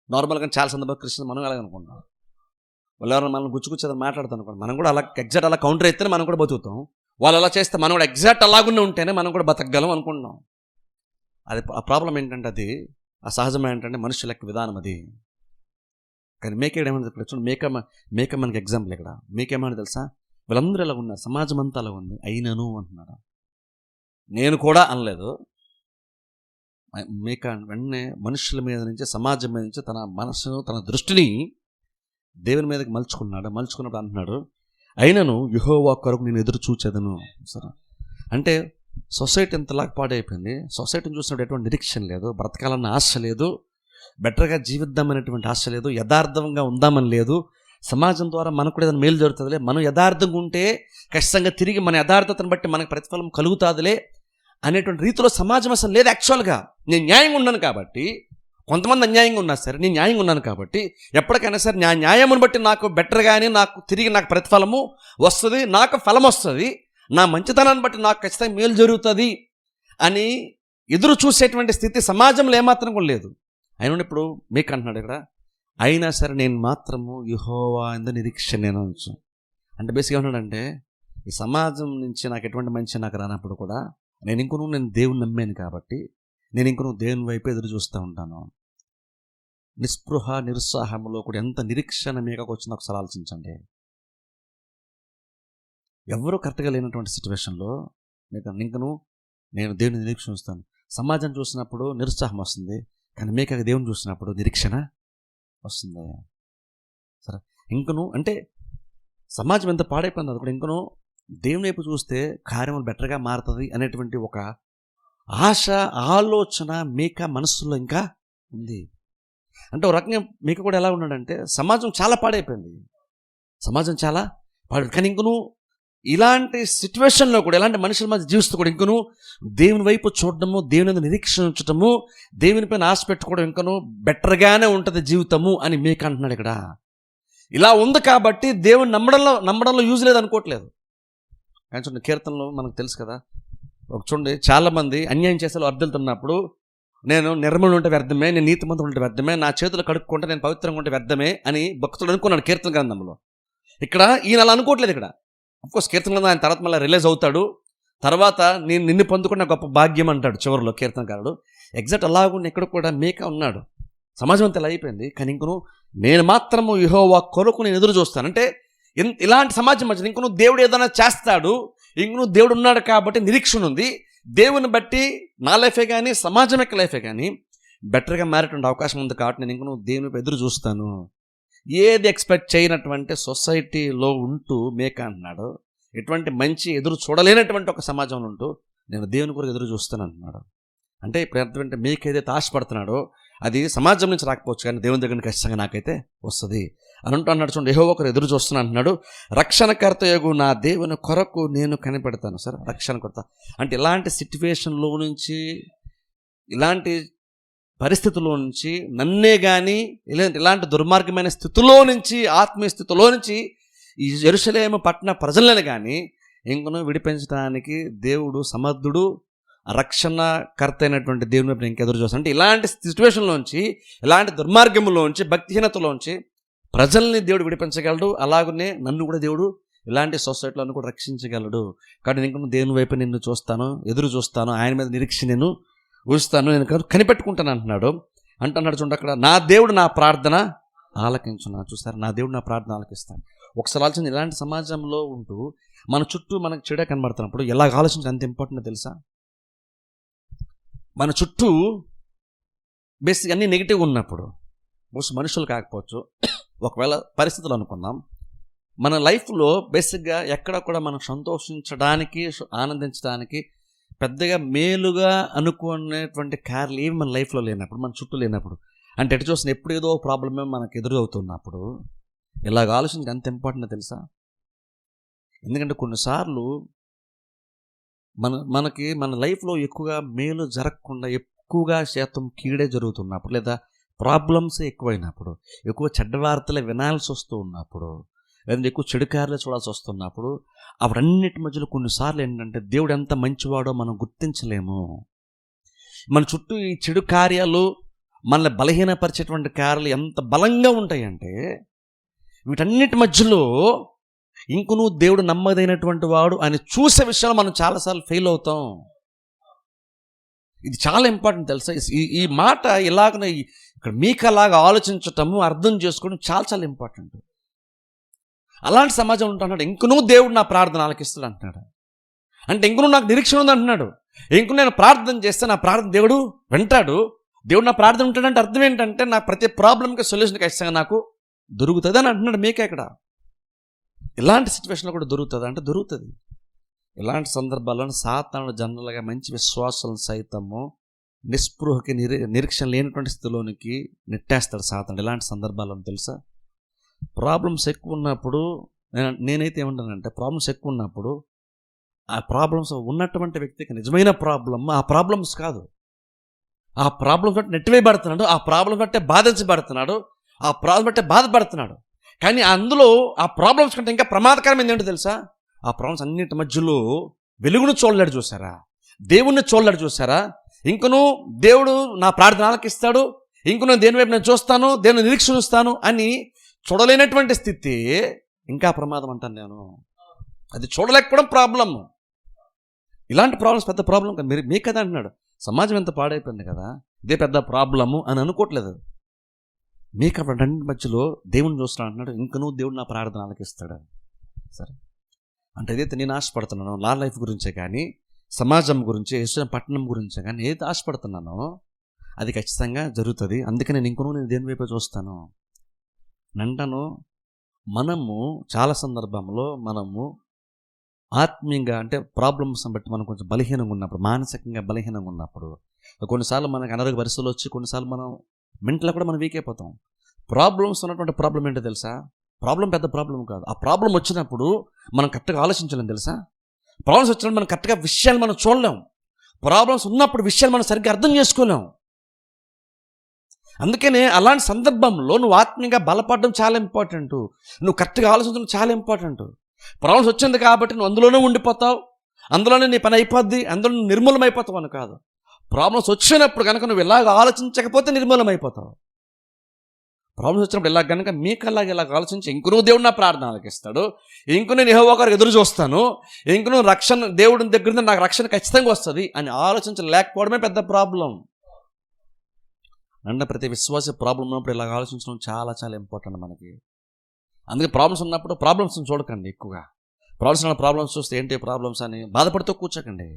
నార్మల్గా చాలా సందర్భాలు క్రిస్టియన్ మనం అలాగ అనుకుంటాం. వాళ్ళు ఎవరైనా మనం గుచ్చుకుచ్చేదని మాట్లాడుతాం అనుకోండి, మనం కూడా అలా ఎగ్జాక్ట్ అలా కౌంటర్ అయితేనే మనం కూడా బతుకుతాం. వాళ్ళు అలా చేస్తే మనం కూడా ఎగ్జాక్ట్ అలాగునే ఉంటేనే మనం కూడా బతకగలం అనుకుంటున్నాం. అది ఆ ప్రాబ్లం ఏంటంటే, అది ఆ సహజం ఏంటంటే మనుషుల యొక్క విధానం అది. కానీ మేకేమని చెప్పచ్చు, మేక మనకి ఎగ్జాంపుల్. ఇక్కడ మేకేమని తెలుసా, వీళ్ళందరూ ఇలా ఉన్నారు, సమాజం అంతా అలా ఉంది, అయినను అంటున్నాడు. నేను కూడా అనలేదు. మేక వెంటనే మనుషుల మీద నుంచి, సమాజం మీద నుంచి తన మనసును, తన దృష్టిని దేవుని మీదకి మలుచుకున్నప్పుడు అంటున్నాడు, అయినను యెహోవా కొరకు నేను ఎదురు చూచేదను. సరే, అంటే సొసైటీ ఎంతలాగా పాడైపోయింది. సొసైటీని చూసినప్పుడు ఎటువంటి నిరీక్షణ లేదు, బ్రతకాలన్న ఆశ లేదు, బెటర్గా జీవిద్దామనేటువంటి ఆశ లేదు, యథార్థంగా ఉందామని లేదు. సమాజం ద్వారా మనకు కూడా ఏదైనా మేలు జరుగుతుందిలే, మనం యథార్థంగా ఉంటే ఖచ్చితంగా తిరిగి మన యథార్థతను బట్టి మనకు ప్రతిఫలం కలుగుతుందిలే అనేటువంటి రీతిలో సమాజం అసలు లేదు. యాక్చువల్గా నేను న్యాయంగా ఉన్నాను కాబట్టి, కొంతమంది అన్యాయంగా ఉన్నా సరే నేను న్యాయంగా ఉన్నాను కాబట్టి ఎప్పటికైనా సరే నా న్యాయమును బట్టి నాకు బెటర్గానే నాకు తిరిగి నాకు ప్రతిఫలము వస్తుంది, నాకు ఫలం వస్తుంది, నా మంచితనాన్ని బట్టి నాకు ఖచ్చితంగా మేలు జరుగుతుంది అని ఎదురు చూసేటువంటి స్థితి సమాజంలో ఏమాత్రం కూడా లేదు. అయినా ఇప్పుడు మీకు అంటున్నాడు ఇక్కడ, అయినా సరే నేను మాత్రము యెహోవా యందు నిరీక్షణ నేను ఉంచు. అంటే బేసిక్గా ఏమన్నాడంటే, ఈ సమాజం నుంచి నాకు ఎటువంటి మంచి నాకు రానప్పుడు కూడా నేను దేవుని నమ్మాను కాబట్టి నేను దేవుని వైపు ఎదురు చూస్తూ ఉంటాను. నిస్పృహ నిరుత్సాహంలో కూడా ఎంత నిరీక్షణ మీకు వచ్చిందో ఒకసారి ఆలోచించండి. ఎవరు కరెక్ట్గా లేనటువంటి సిచ్యువేషన్లో నేను దేవుని నిరీక్షణ చూస్తాను. సమాజం చూసినప్పుడు నిరుత్సాహం వస్తుంది, కానీ మీకు దేవుని చూసినప్పుడు నిరీక్షణ వస్తుంది. సరే, అంటే సమాజం ఎంత పాడైపోయింది, అది కూడా దేవుని వైపు చూస్తే కార్యములు బెటర్గా మారుతుంది అనేటువంటి ఒక ఆశ, ఆలోచన మీక మనస్సులో ఇంకా ఉంది. అంటే ఒక రకంగా మీకు కూడా ఎలా ఉన్నాడంటే, సమాజం చాలా పాడైపోయింది, సమాజం చాలా కానీ ఇలాంటి సిచ్యువేషన్లో కూడా, ఇలాంటి మనుషుల మధ్య జీవిస్తూ కూడా దేవుని వైపు చూడడము, దేవుని నిరీక్షణ ఉంచడము, దేవుని పైన ఆశ పెట్టుకోవడం బెటర్గానే ఉంటుంది జీవితము అని మీకు అంటున్నాడు ఇక్కడ. ఇలా ఉంది కాబట్టి దేవుని నమ్మడంలో యూజ్ లేదు అనుకోవట్లేదు. కానీ చూడండి, కీర్తనలో మనకు తెలుసు కదా, చూడండి చాలామంది అన్యాయం చేసే అర్థులుతున్నప్పుడు, నేను నిర్మలం ఉంటే వ్యర్థమే, నేను నీతిమంతుడు ఉంటే వ్యర్థమే, నా చేతులు కడుక్కుంటే నేను పవిత్రంగా ఉంటే వ్యర్థమే అని భక్తుడు అనుకున్నాడు కీర్తన గ్రంథంలో. ఇక్కడ ఈయన అలా అనుకోవట్లేదు. ఇక్కడ అఫ్కోర్స్ కీర్తన గ్రంథం ఆయన తర్వాత మళ్ళీ రిలీజ్ అవుతాడు, తర్వాత నేను నిన్ను పొందుకున్న గొప్ప భాగ్యం అంటాడు చివరిలో కీర్తనకారుడు. ఎగ్జాక్ట్ అలాగున్న ఇక్కడ కూడా మేక ఉన్నాడు. సమాజం అంతా ఇలా అయిపోయింది, కానీ నేను మాత్రము యెహోవా కొరకు నేను ఎదురు చూస్తాను. అంటే ఇలాంటి సమాజం మధ్య దేవుడు ఏదైనా చేస్తాడు, దేవుడు ఉన్నాడు కాబట్టి నిరీక్షణ ఉంది. దేవుని బట్టి నా లైఫే కానీ సమాజం యొక్క లైఫే కానీ బెటర్గా మారేటువంటి అవకాశం ఉంది కాబట్టి నేను దేవుని ఎదురు చూస్తాను. ఏది ఎక్స్పెక్ట్ చేయనటువంటి సొసైటీలో ఉంటూ మేక అంటున్నాడు, ఎటువంటి మంచి ఎదురు చూడలేనటువంటి ఒక సమాజంలో ఉంటూ నేను దేవుని కొరకు ఎదురు చూస్తాను అంటున్నాడు. అంటే ఇప్పుడు అర్థం అంటే మీకు ఏదైతే ఆశపడుతున్నాడో అది సమాజం నుంచి రాకపోవచ్చు, కానీ దేవుని దగ్గర ఖచ్చితంగా నాకైతే వస్తుంది. అని అన్నాడు. చూడండి, యెహోవా ఒకరు ఎదురు చూస్తున్నా అంటున్నాడు. రక్షణకర్తయగు నా దేవుని కొరకు నేను కనిపెడతాను. సరే, రక్షణకర్త అంటే ఇలాంటి సిట్యువేషన్లో నుంచి, ఇలాంటి పరిస్థితుల్లో నుంచి నన్నే కానీ ఇలాంటి దుర్మార్గమైన స్థితిలో నుంచి, ఆత్మీయ స్థితిలో నుంచి ఈ యెరూషలేము పట్టణ ప్రజలను కానీ ఇంకనూ విడిపించడానికి దేవుడు సమర్థుడు. రక్షణకర్త అయినటువంటి దేవుని వైపు నేను ఎదురు చూస్తాను. అంటే ఇలాంటి సిచ్యువేషన్లోంచి, ఇలాంటి దుర్మార్గంలోంచి, భక్తిహీనతలోంచి ప్రజల్ని దేవుడు విడిపించగలడు. అలాగనే నన్ను కూడా దేవుడు ఇలాంటి సొసైటీలో కూడా రక్షించగలడు. కాబట్టి నేను దేవుని వైపు నిన్ను చూస్తాను, ఎదురు చూస్తాను, ఆయన మీద నిరీక్ష నేను ఊస్తాను, నేను కనిపెట్టుకుంటాను అంటున్నాడు. చూడండి, అక్కడ నా దేవుడు నా ప్రార్థన ఆలకించున్నా. చూస్తారు, నా దేవుడు నా ప్రార్థన ఆలకిస్తాను. ఒకసారి ఆలోచన, ఇలాంటి సమాజంలో ఉంటూ మన చుట్టూ మనకు చెడే కనబడుతున్నప్పుడు ఎలా ఆలోచించి ఎంత ఇంపార్టెంట్ తెలుసా? మన చుట్టూ బేసిక్ అన్నీ నెగిటివ్ ఉన్నప్పుడు, మనుషులు కాకపోవచ్చు, ఒకవేళ పరిస్థితులు అనుకుందాం, మన లైఫ్లో బేసిక్గా ఎక్కడ కూడా మనం సంతోషించడానికి, ఆనందించడానికి పెద్దగా మేలుగా అనుకునేటువంటి కార్లు ఏమి మన లైఫ్లో లేనప్పుడు, మన చుట్టూ లేనప్పుడు, అంటే ఎటు చూసిన ఎప్పుడు ఏదో ప్రాబ్లమే మనకు ఎదురవుతున్నప్పుడు ఇలాగ ఆలోచించి ఎంత ఇంపార్టెంట్ తెలుసా? ఎందుకంటే కొన్నిసార్లు మనకి మన లైఫ్లో ఎక్కువగా మేలు జరగకుండా ఎక్కువగా శాతం కీడే జరుగుతున్నప్పుడు, లేదా ప్రాబ్లమ్స్ ఎక్కువైనప్పుడు, ఎక్కువ చెడ్డ వార్తలే వినాల్సి వస్తూ ఉన్నప్పుడు, లేదంటే ఎక్కువ చెడు కార్యాలు చూడాల్సి వస్తున్నప్పుడు, అవన్నిటి మధ్యలో కొన్నిసార్లు ఏంటంటే దేవుడు ఎంత మంచివాడో మనం గుర్తించలేము. మన చుట్టూ ఈ చెడు కార్యాలు, మనల్ని బలహీనపరిచేటువంటి కార్యాలు ఎంత బలంగా ఉంటాయంటే వీటన్నిటి మధ్యలో ఇంకనూ దేవుడు నమ్మదైనటువంటి వాడు అని చూసే విషయాలు మనం చాలాసార్లు ఫెయిల్ అవుతాం. ఇది చాలా ఇంపార్టెంట్ తెలుసా? ఈ మాట ఇలాగనే ఇక్కడ మీకు అలాగా ఆలోచించటము, అర్థం చేసుకోవడం చాలా చాలా ఇంపార్టెంట్. అలాంటి సమాజం ఉంటున్నాడు. ఇంకనూ దేవుడు నా ప్రార్థన ఆలకిస్తాడు అంటున్నాడు. అంటే ఇంకనూ నాకు నిరీక్షణ ఉంది అంటున్నాడు. ఇంకనూ నేను ప్రార్థన చేస్తే నా ప్రార్థన దేవుడు వింటాడు. దేవుడు నా ప్రార్థన ఉంటాడంటే అర్థం ఏంటంటే నా ప్రతి ప్రాబ్లంకి సొల్యూషన్ ఖచ్చితంగా నాకు దొరుకుతుంది అని అంటున్నాడు. మీకే ఇక్కడ ఇలాంటి సిచ్యువేషన్లో కూడా దొరుకుతుంది అంటే దొరుకుతుంది. ఇలాంటి సందర్భాల్లో సాతానుడు జనరల్గా మంచి విశ్వాసాలను సైతము నిస్పృహకి నిరీక్షణ లేనటువంటి స్థితిలోనికి నెట్టేస్తాడు సాతానుడు. ఇలాంటి సందర్భాల్లో తెలుసా, ప్రాబ్లమ్స్ ఎక్కువ ఉన్నప్పుడు నేనైతే ఏమంటానంటే, ప్రాబ్లమ్స్ ఎక్కువ ఉన్నప్పుడు ఆ ప్రాబ్లమ్స్ ఉన్నటువంటి వ్యక్తికి నిజమైన ప్రాబ్లమ్ ఆ ప్రాబ్లమ్స్ కాదు, ఆ ప్రాబ్లమ్స్ బట్టి నెట్టివేయబడుతున్నాడు, ఆ ప్రాబ్లమ్స్ బట్టే బాధించబడుతున్నాడు, ఆ ప్రాబ్లం బట్టే బాధపడుతున్నాడు. కానీ అందులో ఆ ప్రాబ్లమ్స్ కంటే ఇంకా ప్రమాదకరమైంది ఏంటో తెలుసా? ఆ ప్రాబ్లమ్స్ అన్నిటి మధ్యలో వెలుగును చూడలేడు చూసారా, దేవుణ్ణి చూడలేడు చూసారా. ఇంకను దేవుడు నా ప్రార్థన ఆలకిస్తాడు, ఇంకను దేని వైపు నేను చూస్తాను, దేవుని నిరీక్షిస్తాను అని చూడలేనటువంటి స్థితి ఇంకా ప్రమాదం అంటాను నేను. అది చూడలేకపోవడం ప్రాబ్లమ్. ఇలాంటి ప్రాబ్లమ్స్ పెద్ద ప్రాబ్లం కదా. మీకు కదా అంటున్నాడు, సమాజం ఎంత పాడైపోయింది కదా, ఇదే పెద్ద ప్రాబ్లము అని అనుకోవట్లేదు. మీకు అప్పుడు మధ్యలో దేవుని చూస్తున్నాడు అంటున్నాడు, ఇంకనూ దేవుడు నా ప్రార్థన ఆలకిస్తాడు. సరే, అంటే ఏదైతే నేను ఆశపడుతున్నానో నా లైఫ్ గురించే కానీ, సమాజం గురించి, పట్టణం గురించే కానీ ఏదైతే ఆశపడుతున్నానో అది ఖచ్చితంగా జరుగుతుంది. అందుకే నేను దేని వైపు చూస్తాను అంటాను. మనము చాలా సందర్భంలో మనము ఆత్మీయంగా అంటే ప్రాబ్లమ్స్ బట్టి మనం కొంచెం బలహీనంగా ఉన్నప్పుడు, మానసికంగా బలహీనంగా ఉన్నప్పుడు, కొన్నిసార్లు మనకు అనారోగ్య పరిస్థితులు వచ్చి, కొన్నిసార్లు మనం మెంటల్లో కూడా మనం వీక్ అయిపోతాం. ప్రాబ్లమ్స్ ఉన్నటువంటి ప్రాబ్లం ఏంటో తెలుసా? ప్రాబ్లం పెద్ద ప్రాబ్లం కాదు. ఆ ప్రాబ్లం వచ్చినప్పుడు మనం కరెక్ట్గా ఆలోచించలేం తెలుసా. ప్రాబ్లమ్స్ వచ్చినప్పుడు మనం కరెక్ట్గా విషయాలు మనం చూడలేం. ప్రాబ్లమ్స్ ఉన్నప్పుడు విషయాలు మనం సరిగ్గా అర్థం చేసుకోలేం. అందుకనే అలాంటి సందర్భంలో నువ్వు ఆత్మీయంగా బలపడడం చాలా ఇంపార్టెంట్. నువ్వు కరెక్ట్గా ఆలోచించడం చాలా ఇంపార్టెంట్. ప్రాబ్లమ్స్ వచ్చింది కాబట్టి నువ్వు అందులోనే ఉండిపోతావు, అందులోనే నీ పని అయిపోద్ది, అందులో నువ్వు నిర్మూలమైపోతావు అని కాదు. ప్రాబ్లమ్స్ వచ్చినప్పుడు కనుక నువ్వు ఇలాగ ఆలోచించకపోతే నిర్మూలమైపోతావు. ప్రాబ్లమ్స్ వచ్చినప్పుడు ఇలా కనుక మీకు ఇలాగ ఆలోచించి, ఇంకనూ దేవుడు నా ప్రార్థన ఆలకిస్తాడు, ఇంకనూ నేను యెహోవా గారికి ఎదురు చూస్తాను, ఇంకనూ రక్షణ దేవుడి దగ్గర నుంచి నాకు రక్షణ ఖచ్చితంగా వస్తుంది అని ఆలోచించలేకపోవడమే పెద్ద ప్రాబ్లం. అంటే ప్రతి విశ్వాస ప్రాబ్లం ఉన్నప్పుడు ఇలాగ ఆలోచించడం చాలా చాలా ఇంపార్టెంట్ మనకి. అందుకే ప్రాబ్లమ్స్ ఉన్నప్పుడు ప్రాబ్లమ్స్ని చూడకండి ఎక్కువగా. ప్రాబ్లమ్స్ చూస్తే ఏంటి ప్రాబ్లమ్స్ అని బాధపడుతూ కూర్చోకండి.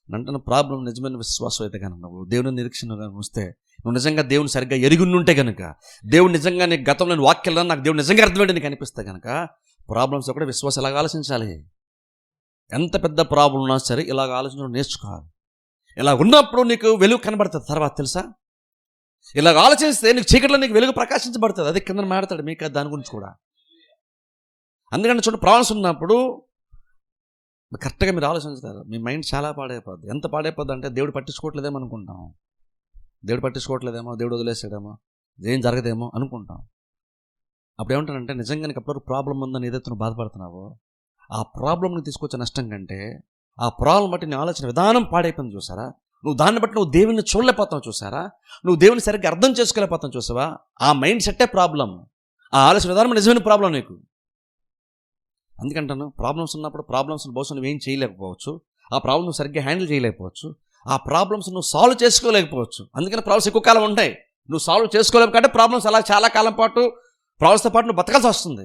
అంటే ప్రాబ్లం నిజమైన విశ్వాసం అయితే కనుక, నువ్వు దేవుని నిరీక్షణ వస్తే, నువ్వు నిజంగా దేవుని సరిగ్గా ఎరుగుంటే కనుక, దేవుడు నిజంగా నీకు గతంలో నేను వాక్యాలను నాకు దేవుడు నిజంగా అర్థమేంటి నీకు అనిపిస్తే కనుక, ప్రాబ్లమ్స్ కూడా విశ్వాసం ఇలాగ ఆలోచించాలి. ఎంత పెద్ద ప్రాబ్లం ఉన్నా సరే ఇలాగ ఆలోచించడం నేర్చుకోవాలి. ఇలా ఉన్నప్పుడు నీకు వెలుగు కనబడుతుంది. తర్వాత తెలుసా, ఇలా ఆలోచిస్తే నీకు చీకట్లో నీకు వెలుగు ప్రకాశించబడుతుంది. అదే కింద మాడతాడు మీకు దాని గురించి కూడా. అందుకని చూడండి, ప్రాబ్లమ్స్ ఉన్నప్పుడు కరెక్ట్గా మీరు ఆలోచించుతారు, మీ మైండ్ చాలా పాడైపోద్ది. ఎంత పాడైపోద్ది అంటే దేవుడు పట్టించుకోవట్లేదేమో అనుకుంటాం, దేవుడు పట్టించుకోవట్లేదేమో, దేవుడు వదిలేసాడేమో, ఏం జరగదేమో అనుకుంటాం. అప్పుడు ఏమంటానంటే నిజంగా నీకు అప్పుడు ప్రాబ్లం ఉందని ఏదైతే నువ్వు బాధపడుతున్నావో ఆ ప్రాబ్లంని తీసుకొచ్చే నష్టం కంటే ఆ ప్రాబ్లం బట్టి నీ ఆలోచన విధానం పాడైపోయింది చూసారా. నువ్వు దాన్ని బట్టి నువ్వు దేవుని చూడలేకపోతావు చూసారా, నువ్వు దేవుని సరిగ్గా అర్థం చేసుకోలేకపోతావు చూసావా. ఆ మైండ్ సెట్టే ప్రాబ్లం, ఆ ఆలోచన విధానం నిజమైన ప్రాబ్లం నీకు. అందుకంటాను ప్రాబ్లమ్స్ ఉన్నప్పుడు ప్రాబ్లమ్స్ని బహుశా నువ్వేం చేయలేకపోవచ్చు, ఆ ప్రాబ్లమ్ నువ్వు సరిగ్గా హ్యాండిల్ చేయలేకపోవచ్చు, ఆ ప్రాబ్లమ్స్ నువ్వు సాల్వ్ చేసుకోలేకపోవచ్చు. అందుకని ప్రాబ్లమ్స్ ఎక్కువ కాలం ఉంటాయి. నువ్వు సాల్వ్ చేసుకోలేవు కాబట్టి ప్రాబ్లమ్స్ అలా చాలా కాలం పాటు ప్రాబ్లమ్స్తో పాటు నువ్వు బతకాల్సి వస్తుంది.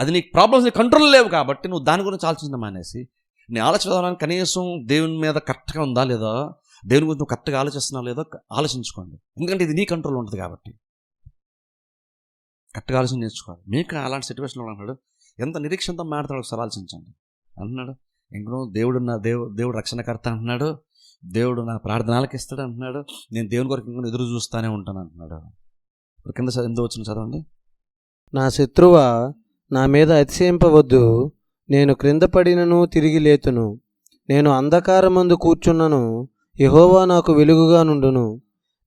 అది నీకు ప్రాబ్లమ్స్ నీ కంట్రోల్ లేవు కాబట్టి నువ్వు దాని గురించి ఆలోచించడం మానేసి నీ ఆలోచన విధానాన్ని కనీసం దేవుని మీద కరెక్ట్గా ఉందా లేదా, దేవుని గురించి నువ్వు కరెక్ట్గా ఆలోచిస్తున్నావు లేదో ఆలోచించుకోండి. ఎందుకంటే ఇది నీ కంట్రోల్ ఉంటుంది కాబట్టి కరెక్ట్గా ఆలోచన నేర్చుకోవాలి. మీకు అలాంటి సిచ్యువేషన్లో ఉన్నాడు, ఎంత నిరీక్షణతో మాట్లాడతాడు ఒకసారి ఆలోచించండి. అంటున్నాడు ఇంకనూ దేవుడు నా దేవుడు రక్షణకర్త అంటున్నాడు, దేవుడు నా ప్రార్థన ఆలకిస్తాడు అంటున్నాడు, నేను దేవుని కొరకు ఇంకొక ఎదురు చూస్తూనే ఉంటాను అంటున్నాడు. కింద ఎందుకు వచ్చిన చదవండి. నా శత్రువా నా మీద అతిశయింపవద్దు, నేను క్రింద పడినను తిరిగి లేతును, నేను అంధకారమందు కూర్చున్నను, యెహోవా నాకు వెలుగుగా నుండును.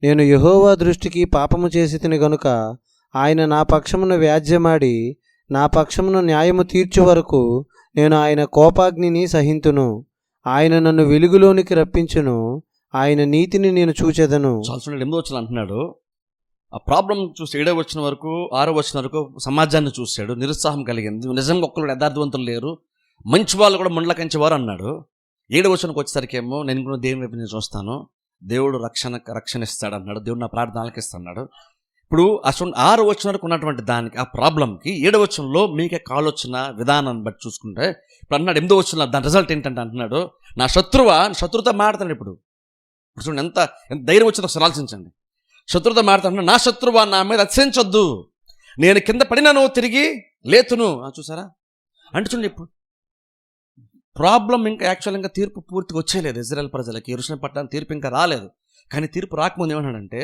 నేను యెహోవా దృష్టికి పాపము చేసి తిని గనుక ఆయన నా పక్షమున వ్యాజ్యమాడి నా పక్షమున న్యాయము తీర్చు వరకు నేను ఆయన కోపాగ్నిని సహింతును. ఆయన నన్ను వెలుగులోనికి రప్పించును, ఆయన నీతిని నేను చూచెదను. చాలు ఎనిమిదో వచ్చిన అంటున్నాడు, ఆ ప్రాబ్లం చూసి 7వ వచనం వరకు 6వ వచనం వరకు సమాజాన్ని చూశాడు, నిరుత్సాహం కలిగింది. నిజంగా ఒక్కరు యథార్థవంతులు లేరు, మంచి వాళ్ళు కూడా ముండ్ల కంచేవారు అన్నాడు. 7వ వచనంకి వచ్చేసరికి ఏమో నేను కూడా దేవుని వైపు నేను చూస్తాను, దేవుడు రక్షణ ఇస్తాడు అన్నాడు, దేవుడు నా ప్రార్థన ఆలకిస్తాడు. ఇప్పుడు అసలు 6వ వచనం వరకు ఉన్నటువంటి దానికి ఆ ప్రాబ్లంకి 7వ వచనంలో మీకే ఆలోచన విధానాన్ని బట్టి చూసుకుంటే ఇప్పుడు అన్నాడు 8వ వచనంలో దాని రిజల్ట్ ఏంటంటే అంటున్నాడు, నా శత్రువుతో మాట్లాడతాడు. ఇప్పుడు చూడండి ఎంత ధైర్యం వచ్చిందో ఒకసారి ఆలోచించండి. శత్రువుతో మాట్లాడుతున్నా, నా శత్రువా నా మీద అతిశయించొద్దు, నేను కింద పడినాను తిరిగి లేతును. చూసారా అంటే చూడండి, ఇప్పుడు ప్రాబ్లం ఇంకా యాక్చువల్గా తీర్పు పూర్తిగా వచ్చేయలేదు. ఇజ్రాయెల్ ప్రజలకి యెరూషలేము పట్టణానికి తీర్పు ఇంకా రాలేదు. కానీ తీర్పు రాకముందు ఏమన్నాడంటే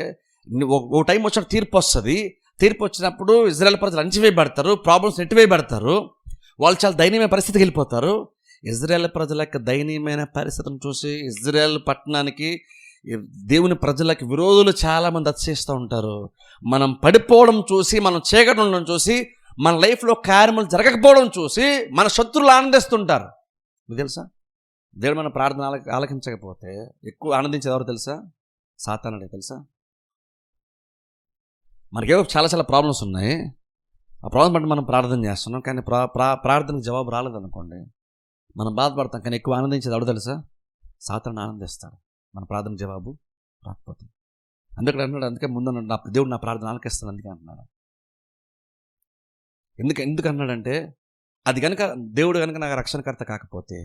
ఓ టైం వచ్చినప్పుడు తీర్పు వస్తుంది. తీర్పు వచ్చినప్పుడు ఇజ్రాయెల్ ప్రజలు అంచివేయబడతారు, ప్రాబ్లమ్స్ నెట్టివేయబడతారు, వాళ్ళు చాలా దయనీయమైన పరిస్థితికి వెళ్ళిపోతారు. ఇజ్రాయెల్ ప్రజల యొక్క దయనీయమైన పరిస్థితిని చూసి ఇజ్రాయెల్ పట్టణానికి దేవుని ప్రజలకి విరోధులు చాలామంది అతిశయిస్తూ ఉంటారు. మనం పడిపోవడం చూసి, మనం చీకటి ఉండడం చూసి, మన లైఫ్లో కార్యములు జరగకపోవడం చూసి మన శత్రువులు ఆనందిస్తుంటారు. మీకు తెలుసా, దేవుడు మన ప్రార్థన ఆలకించకపోతే ఎక్కువ ఆనందించేది ఎవరు తెలుసా? సాతానుడే. తెలుసా, మనకేవో చాలా చాలా ప్రాబ్లమ్స్ ఉన్నాయి, ఆ ప్రాబ్లం బట్టి మనం ప్రార్థన చేస్తున్నాం, కానీ ప్రార్థనకు జవాబు రాలేదనుకోండి మనం బాధపడతాం. కానీ ఎక్కువ ఆనందించేది ఎవరు తెలుసా? సాతాను ఆనందిస్తాడు మన ప్రార్థన జవాబు రాకపోతే. అందుకే ముందు నా దేవుడు నా ప్రార్థన ఆలకిస్తాడు అందుకే అంటున్నాడు. ఎందుకు అన్నాడంటే అది కనుక దేవుడు కనుక నాకు రక్షణకర్త కాకపోతే,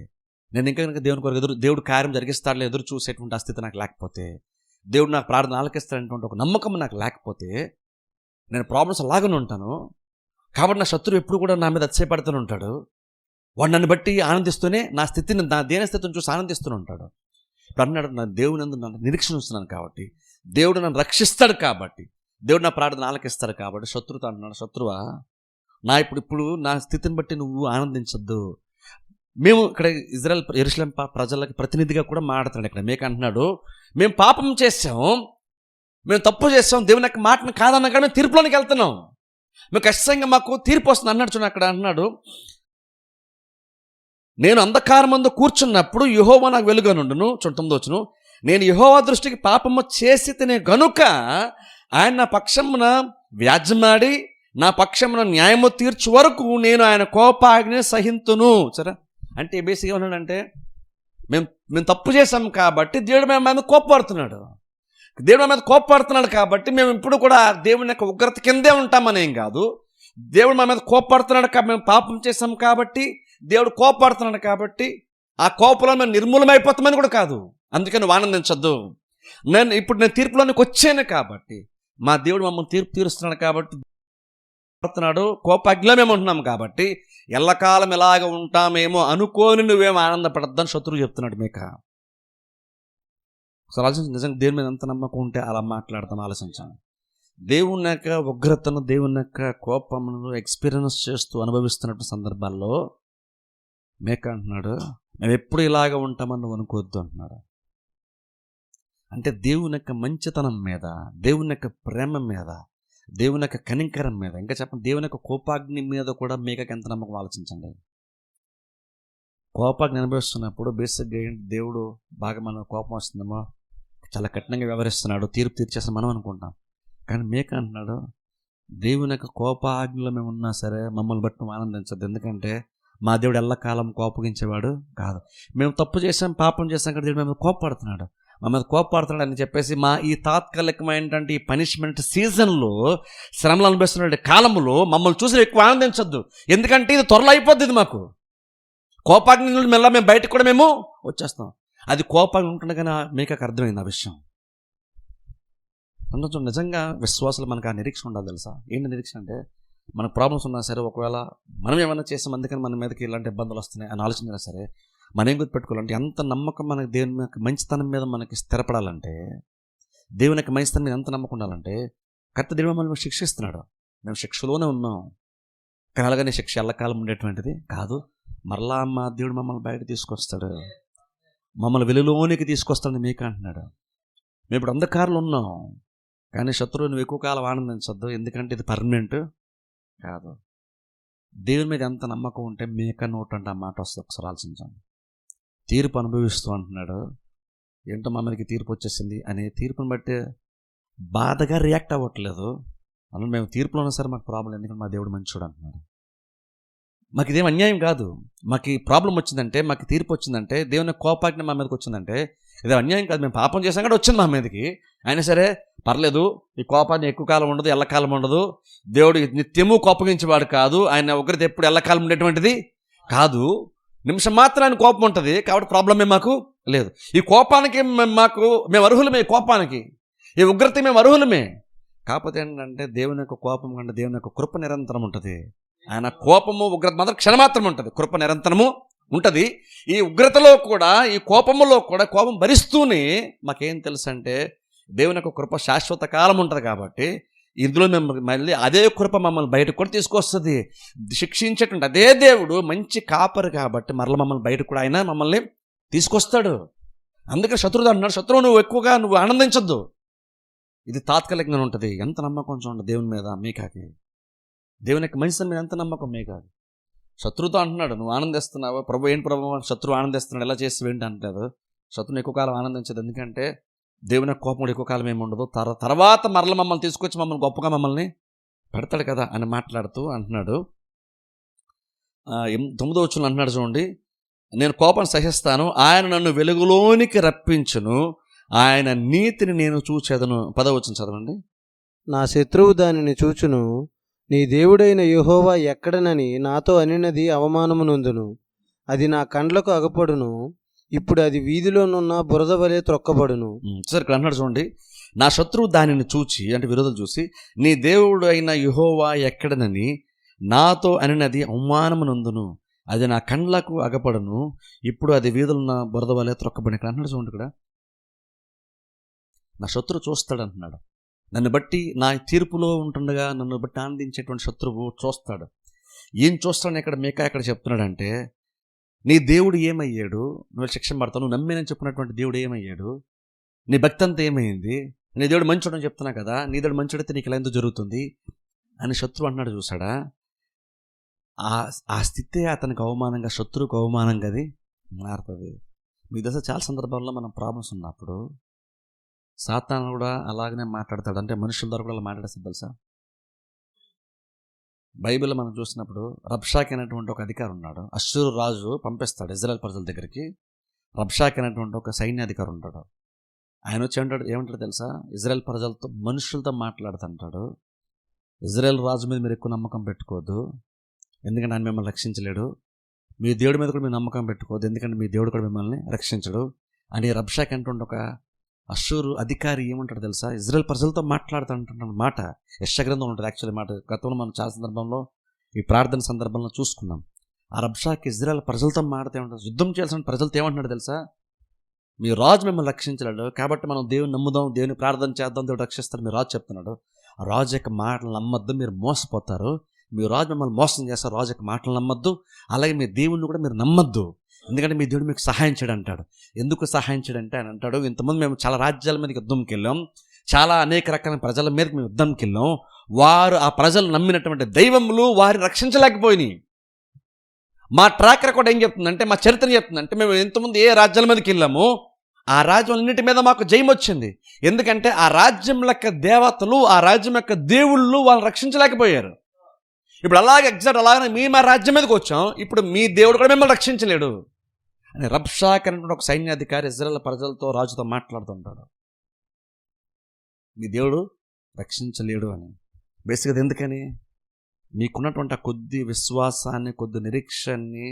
నేను ఇంకా కనుక దేవుని కొరకు దేవుడు కార్యం జరిగిస్తాడో ఎదురు చూసేటువంటి ఆ స్థితి నాకు లేకపోతే, దేవుడు నాకు ప్రార్థన ఆలకిస్తాడనేటువంటి ఒక నమ్మకం నాకు లేకపోతే నేను ప్రాబ్లమ్స్ అలాగనే ఉంటాను. కాబట్టి నా శత్రువు ఎప్పుడు కూడా నా మీద అతిశయపడుతూనే ఉంటాడు. వాడు నన్ను బట్టి ఆనందిస్తూనే నా స్థితిని, నా దేని స్థితిని చూసి ఆనందిస్తూనే ఉంటాడు. ఇప్పుడు అన్నాడు, నా దేవుని నందు నన్ను నిరీక్షణ ఉంచుతున్నాను కాబట్టి, దేవుడు నన్ను రక్షిస్తాడు కాబట్టి, దేవుడు నా ప్రార్థన ఆలకిస్తాడు కాబట్టి శత్రువుతో అంటున్నాడు, శత్రువా నా ఇప్పుడు నా స్థితిని బట్టి నువ్వు ఆనందించద్దు. మేము ఇక్కడ యెరూషలేము ప్రజలకి ప్రతినిధిగా కూడా మాట్లాడుతున్నాడు. ఇక్కడ మీకు అంటున్నాడు, మేము పాపం చేసాం, మేము తప్పు చేసాం, దేవుని యొక్క మాటను కాదన్నా కానీ మేము తీర్పులోనికి వెళ్తున్నాం, మేము ఖచ్చితంగా మాకు తీర్పు వస్తుంది అన్నాడు. చూడండి అక్కడ అంటున్నాడు, నేను అంధకారమందు కూర్చున్నప్పుడు యెహోవా నాకు వెలుగుగా నుండును. 9వ వచనం, నేను యెహోవా దృష్టికి పాపము చేసి తినే గనుక ఆయన నా పక్షమున వ్యాజ్యమాడి నా పక్షమున న్యాయము తీర్చు వరకు నేను ఆయన కోపాగ్ని సహింతును. సరే, అంటే బేసిక్గా ఉన్నాడంటే మేము తప్పు చేసాం కాబట్టి దేవుడు మేము మీద కోపపడుతున్నాడు. దేవుడు మీద కోపపడుతున్నాడు కాబట్టి మేము ఇప్పుడు కూడా దేవుని యొక్క ఉగ్రత కిందే ఉంటామనేం కాదు. దేవుడు మా మీద కోపపడుతున్నాడు కాబట్టి, మేము పాపం చేసాం కాబట్టి దేవుడు కోపపడుతున్నాడు కాబట్టి ఆ కోపంలో మేము నిర్మూలమైపోతామని కూడా కాదు. అందుకే నువ్వు ఆనందించద్దు. నేను తీర్పులోనికి వచ్చాను కాబట్టి, మా దేవుడు మమ్మల్ని తీర్పు తీరుస్తున్నాడు కాబట్టి పడుతున్నాడు, కోపాగ్నిలో మేము ఉంటున్నాం కాబట్టి ఎల్లకాలం ఎలాగ ఉంటామేమో అనుకోని నువ్వేమో ఆనందపడద్దని శత్రువు చెప్తున్నాడు. మీక అసలు ఆలోచించి నిజంగా దేవుని మీద ఎంత నమ్మకం ఉంటే అలా మాట్లాడతాం ఆలోచించాను. దేవుని యొక్క ఉగ్రతను, దేవుని యొక్క కోపమును ఎక్స్పీరియన్స్ చేస్తూ అనుభవిస్తున్నట్టు సందర్భాల్లో మేక అంటున్నాడు, మేము ఎప్పుడు ఇలాగ ఉంటామని నువ్వు అనుకోవద్దు అంటున్నాడు. అంటే దేవుని యొక్క మంచితనం మీద, దేవుని యొక్క ప్రేమ మీద, దేవుని యొక్క కనికరం మీద, ఇంకా చెప్పండి దేవుని యొక్క కోపాగ్ని మీద కూడా మేకకి ఎంత నమ్మకం ఆలోచించండి. కోపాగ్ని అనుభవిస్తున్నప్పుడు బేసిక్గా ఏంటి, దేవుడు బాగా మన కోపం వస్తుందేమో, చాలా కఠినంగా వ్యవహరిస్తున్నాడు, తీర్పు తీర్చేస్తాం మనం అనుకుంటాం. కానీ మేక అంటున్నాడు, దేవుని యొక్క కోపాగ్నిలో మేము ఉన్నా సరే మమ్మల్ని బట్టి నువ్వు ఆనందించద్దు, ఎందుకంటే మా దేవుడు ఎల్లకాలం కోపగించేవాడు కాదు. మేము తప్పు చేసాం, పాపం చేసాం కదా, దేవుడు మేము కోపపడుతున్నాడు, మా మీద కోపపడుతున్నాడు అని చెప్పేసి మా ఈ తాత్కాలికమైనటువంటి ఈ పనిష్మెంట్ సీజన్లో, శ్రమలు అనుభవిస్తున్న కాలంలో మమ్మల్ని చూసి ఎక్కువ ఆనందించద్దు, ఎందుకంటే ఇది త్వరలో అయిపోద్ది. ఇది మాకు కోపాగ్ని నుండి మెల్ల మేము బయటకు కూడా మేము వచ్చేస్తాం. అది కోపాగ్ని ఉంటుండగానే మేకకు అర్థమైంది ఆ విషయం. కొంచెం నిజంగా విశ్వాసాలు మనకు ఆ నిరీక్షణ ఉండాలి తెలుసా. ఏంటి నిరీక్షణ అంటే, మనకు ప్రాబ్లమ్స్ ఉన్నా సరే, ఒకవేళ మనం ఏమైనా చేసాం అందుకని మన మీదకి ఇలాంటి ఇబ్బందులు వస్తున్నాయి అని ఆలోచించినా సరే, మనం ఏం గుర్తుపెట్టుకోవాలంటే, ఎంత నమ్మకం మనకి దేవుని యొక్క మంచితనం మీద మనకి స్థిరపడాలంటే, దేవుని యొక్క మంచితనం మీద ఎంత నమ్మకం ఉండాలంటే, కరెక్ట్ దేవుడు మనల్ని శిక్షిస్తున్నాడు, మేము శిక్షలోనే ఉన్నాం, కానీ అలాగనే శిక్ష ఎల్లకాలం ఉండేటువంటిది కాదు. మరలా మా దేవుడు మమ్మల్ని బయట తీసుకొస్తాడు, మమ్మల్ని వెలుగులోనికి తీసుకొస్తాడని మీకు అంటున్నాడు. మేము ఇప్పుడు అంధకారంలో ఉన్నాం, కానీ శత్రువు నువ్వు ఎక్కువ కాలం ఆనందించద్దు, ఎందుకంటే ఇది పర్మనెంట్ కాదు. దేవుని మీద ఎంత నమ్మకం ఉంటే మేక నోట్ అంటే ఆ మాట వస్తుంది. ఒకసారి ఆలోచించండి. తీర్పు అనుభవిస్తూ అంటున్నాడు, ఏంటో మా మీదకి తీర్పు వచ్చేసింది అనే తీర్పుని బట్టి బాధగా రియాక్ట్ అవ్వట్లేదు. అలా మేము తీర్పులో ఉన్నా సరే మాకు ప్రాబ్లం, ఎందుకంటే మా దేవుడు మంచోడు అంటున్నాడు. మాకు ఇదేం అన్యాయం కాదు, మాకు ప్రాబ్లం వచ్చిందంటే, మాకు తీర్పు వచ్చిందంటే, దేవుని కోపాగ్ని మా మీదకి వచ్చిందంటే ఇదే అన్యాయం కాదు, మేము పాపం చేసాం కూడా వచ్చింది మా మీదకి, అయినా సరే పర్లేదు, ఈ కోపాన్ని ఎక్కువ కాలం ఉండదు, ఎల్లకాలం ఉండదు, దేవుడు నిత్యము కోపగించేవాడు కాదు, ఆయన ఉగ్రత ఎప్పుడు ఎల్లకాలం ఉండేటువంటిది కాదు, నిమిషం మాత్రం ఆయన కోపం ఉంటుంది, కాబట్టి ప్రాబ్లమే మాకు లేదు. ఈ కోపానికి మేము అర్హులమే, కోపానికి ఈ ఉగ్రత మేము అర్హులమే. కాకపోతే ఏంటంటే దేవుని యొక్క కోపం కంటే దేవుని యొక్క కృప నిరంతరం ఉంటుంది. ఆయన కోపము ఉగ్రత మాత్రం క్షణమాత్రం ఉంటుంది, కృప నిరంతరము ఉంటుంది. ఈ ఉగ్రతలో కూడా, ఈ కోపములో కూడా, కోపం భరిస్తూనే మాకేం తెలుసు అంటే దేవుని యొక్క కృప శాశ్వత కాలం ఉంటుంది. కాబట్టి ఇందులో మేము మళ్ళీ అదే కృప మమ్మల్ని బయటకు కూడా తీసుకొస్తుంది. శిక్షించేటువంటి అదే దేవుడు మంచి కాపరి కాబట్టి మరలా మమ్మల్ని బయటకు కూడా ఆయన మమ్మల్ని తీసుకొస్తాడు. అందుకని శత్రువు అంటున్నాడు, శత్రువు నువ్వు ఆనందించద్దు, ఇది తాత్కాలికంగా ఉంటుంది. ఎంత నమ్మకం చూడండి దేవుని మీద మీకాకి, దేవుని యొక్క మంచి మీద ఎంత నమ్మకం మీకాకి. శత్రువుతో అంటున్నాడు, నువ్వు ఆనందిస్తున్నావు ప్రభు, ఏంటి ప్రభు శత్రువు ఆనందిస్తున్నాడు, ఎలా చేసి ఏంటి అంటారు. శత్రువుని ఎక్కువ కాలం ఆనందించదు, ఎందుకంటే దేవుని యొక్క కోపం ఎక్కువ కాలం ఏమి ఉండదు, తర్వాత మరల మమ్మల్ని తీసుకొచ్చి మమ్మల్ని గొప్పగా మమ్మల్ని పెడతాడు కదా అని మాట్లాడుతూ అంటున్నాడు. 9వ వచనంలో అంటున్నాడు చూడండి, నేను కోపం సహిస్తాను, ఆయన నన్ను వెలుగులోనికి రప్పించును, ఆయన నీతిని నేను చూచెదను. 10వ వచనం చదవండి. నా శత్రువు దానిని చూచును, నీ దేవుడైన యెహోవా ఎక్కడనని నాతో అనినది అవమానము నొందును, అది నా కండ్లకు అగపడును, ఇప్పుడు అది వీధిలోనున్న బురద వలె త్రొక్కబడును. సరే, ఇక్కడ అన్నాడు చూడండి, నా శత్రువు దానిని చూచి, అంటే విరోధులు చూసి, నీ దేవుడు అయిన యెహోవా ఎక్కడనని నాతో అనినది అవమానము నొందును, అది నా కండ్లకు అగపడును, ఇప్పుడు అది వీధులున్న బురద వలె త్రొక్కబడిన. ఇక్కడ అన్నాడు చూడండి, ఇక్కడ నా శత్రువు చూస్తాడు అంటున్నాడు. నన్ను బట్టి నా తీర్పులో ఉంటుండగా నన్ను బట్టి ఆనందించేటువంటి శత్రువు చూస్తాడు. ఏం చూస్తాడని ఇక్కడ మీకా ఎక్కడ చెప్తున్నాడంటే, నీ దేవుడు ఏమయ్యాడు, నువ్వు శిక్షణ పడతావు, నువ్వు నమ్మేనని చెప్పినటువంటి దేవుడు ఏమయ్యాడు, నీ భక్తి అంతా ఏమైంది, నీ దేవుడు మంచోడని చెప్తున్నా కదా, నీ దేవుడు మంచోడైతే నీకు ఇలా ఎందుకు జరుగుతుంది అని శత్రువు అన్నాడు. చూసాడా, ఆ స్థితే అతనికి అవమానంగా, శత్రువుకు అవమానంగా అది మారుతుంది. మీ దశ చాలా సందర్భాల్లో మనం ప్రాబ్లమ్స్ ఉన్నప్పుడు సాతాను కూడా అలాగనే మాట్లాడతాడు. అంటే మనుషుల ద్వారా కూడా అలా మాట్లాడేస్తాడు తెలుసా. బైబిల్లో మనం చూసినప్పుడు రబ్షాక్ అనేటువంటి ఒక అధికారి ఉన్నాడు, అశ్షూరు రాజు పంపిస్తాడు ఇజ్రాయెల్ ప్రజల దగ్గరికి. రబ్షాక్ అనేటువంటి ఒక సైన్యాధికారి ఉంటాడు. ఆయన వచ్చి ఏమంటాడు తెలుసా, ఇజ్రాయెల్ ప్రజలతో, మనుషులతో మాట్లాడుతుంటాడు, ఇజ్రాయెల్ రాజు మీద మీరు ఎక్కువ నమ్మకం పెట్టుకోవద్దు, ఎందుకంటే ఆయన మిమ్మల్ని రక్షించలేడు, మీ దేవుడి మీద కూడా మీరు నమ్మకం పెట్టుకోవద్దు, ఎందుకంటే మీ దేవుడు కూడా మిమ్మల్ని రక్షించడు అని రబ్షాక్ అనేటువంటి ఒక అశ్షూరు అధికారి ఏమంటాడు తెలుసా, ఇజ్రాయెల్ ప్రజలతో మాట్లాడుతుంటున్న మాట యెషయా గ్రంథంలో ఉంటుంది. యాక్చువల్లీ మాట గతంలో మనం చాలా సందర్భంలో ఈ ప్రార్థన సందర్భంలో చూసుకున్నాం. ఆ రబ్షాక్ ఇజ్రాయెల్ ప్రజలతో మాట్లాడితే ఏమంటారు, యుద్ధం చేయాల్సిన ప్రజలతో ఏమంటున్నాడు తెలుసా, మీ రాజు మిమ్మల్ని రక్షించలేడు, కాబట్టి మనం దేవుని నమ్ముదాం, దేవుని ప్రార్థన చేద్దాం, దేవుడు రక్షిస్తాడు. మీ రాజు చెప్తున్నాడు, ఆ రాజు యొక్క మాటలు నమ్మద్దు, మీరు మోసపోతారు. మీ రాజు మిమ్మల్ని మోసం చేస్తారు, రాజు యొక్క మాటలు నమ్మద్దు. అలాగే మీ దేవుణ్ణి కూడా మీరు నమ్మద్దు, ఎందుకంటే మీ దేవుడు మీకు సహాయం చేయడు అంటాడు. ఎందుకు సహాయం చేయడంటే ఆయన అంటాడు, ఇంతకుముందు మేము చాలా రాజ్యాల మీదకి యుద్ధంకి వెళ్ళాం, చాలా అనేక రకాల ప్రజల మీదకి మేము యుద్ధంకి వెళ్ళాం. వారు ఆ ప్రజలు నమ్మినటువంటి దైవములు వారిని రక్షించలేకపోయినాయి. మా ట్రాక్ రికార్డ్ ఏం చెప్తుందంటే, మా చరిత్ర చెప్తుందంటే, మేము ఇంతకుముందు ఏ రాజ్యాల మీదకి వెళ్ళాము ఆ రాజ్యాలన్నిటి మీద మాకు జయం వచ్చింది. ఎందుకంటే ఆ రాజ్యం యొక్క దేవతలు, ఆ రాజ్యం యొక్క దేవుళ్ళు వాళ్ళని రక్షించలేకపోయారు. ఇప్పుడు అలాగే ఎగ్జాక్ట్ అలాగే మేము ఆ రాజ్యం మీదకి వచ్చాం, ఇప్పుడు మీ దేవుడు కూడా మిమ్మల్ని రక్షించలేడు అని రబ్షాక్ అనేటువంటి ఒక సైన్యాధికారి ఇజ్రాయేల్ ప్రజలతో, రాజుతో మాట్లాడుతుంటాడు. మీ దేవుడు రక్షించలేడు అని. బేసిక్గా ఎందుకని, మీకున్నటువంటి ఆ కొద్ది విశ్వాసాన్ని, కొద్ది నిరీక్షణని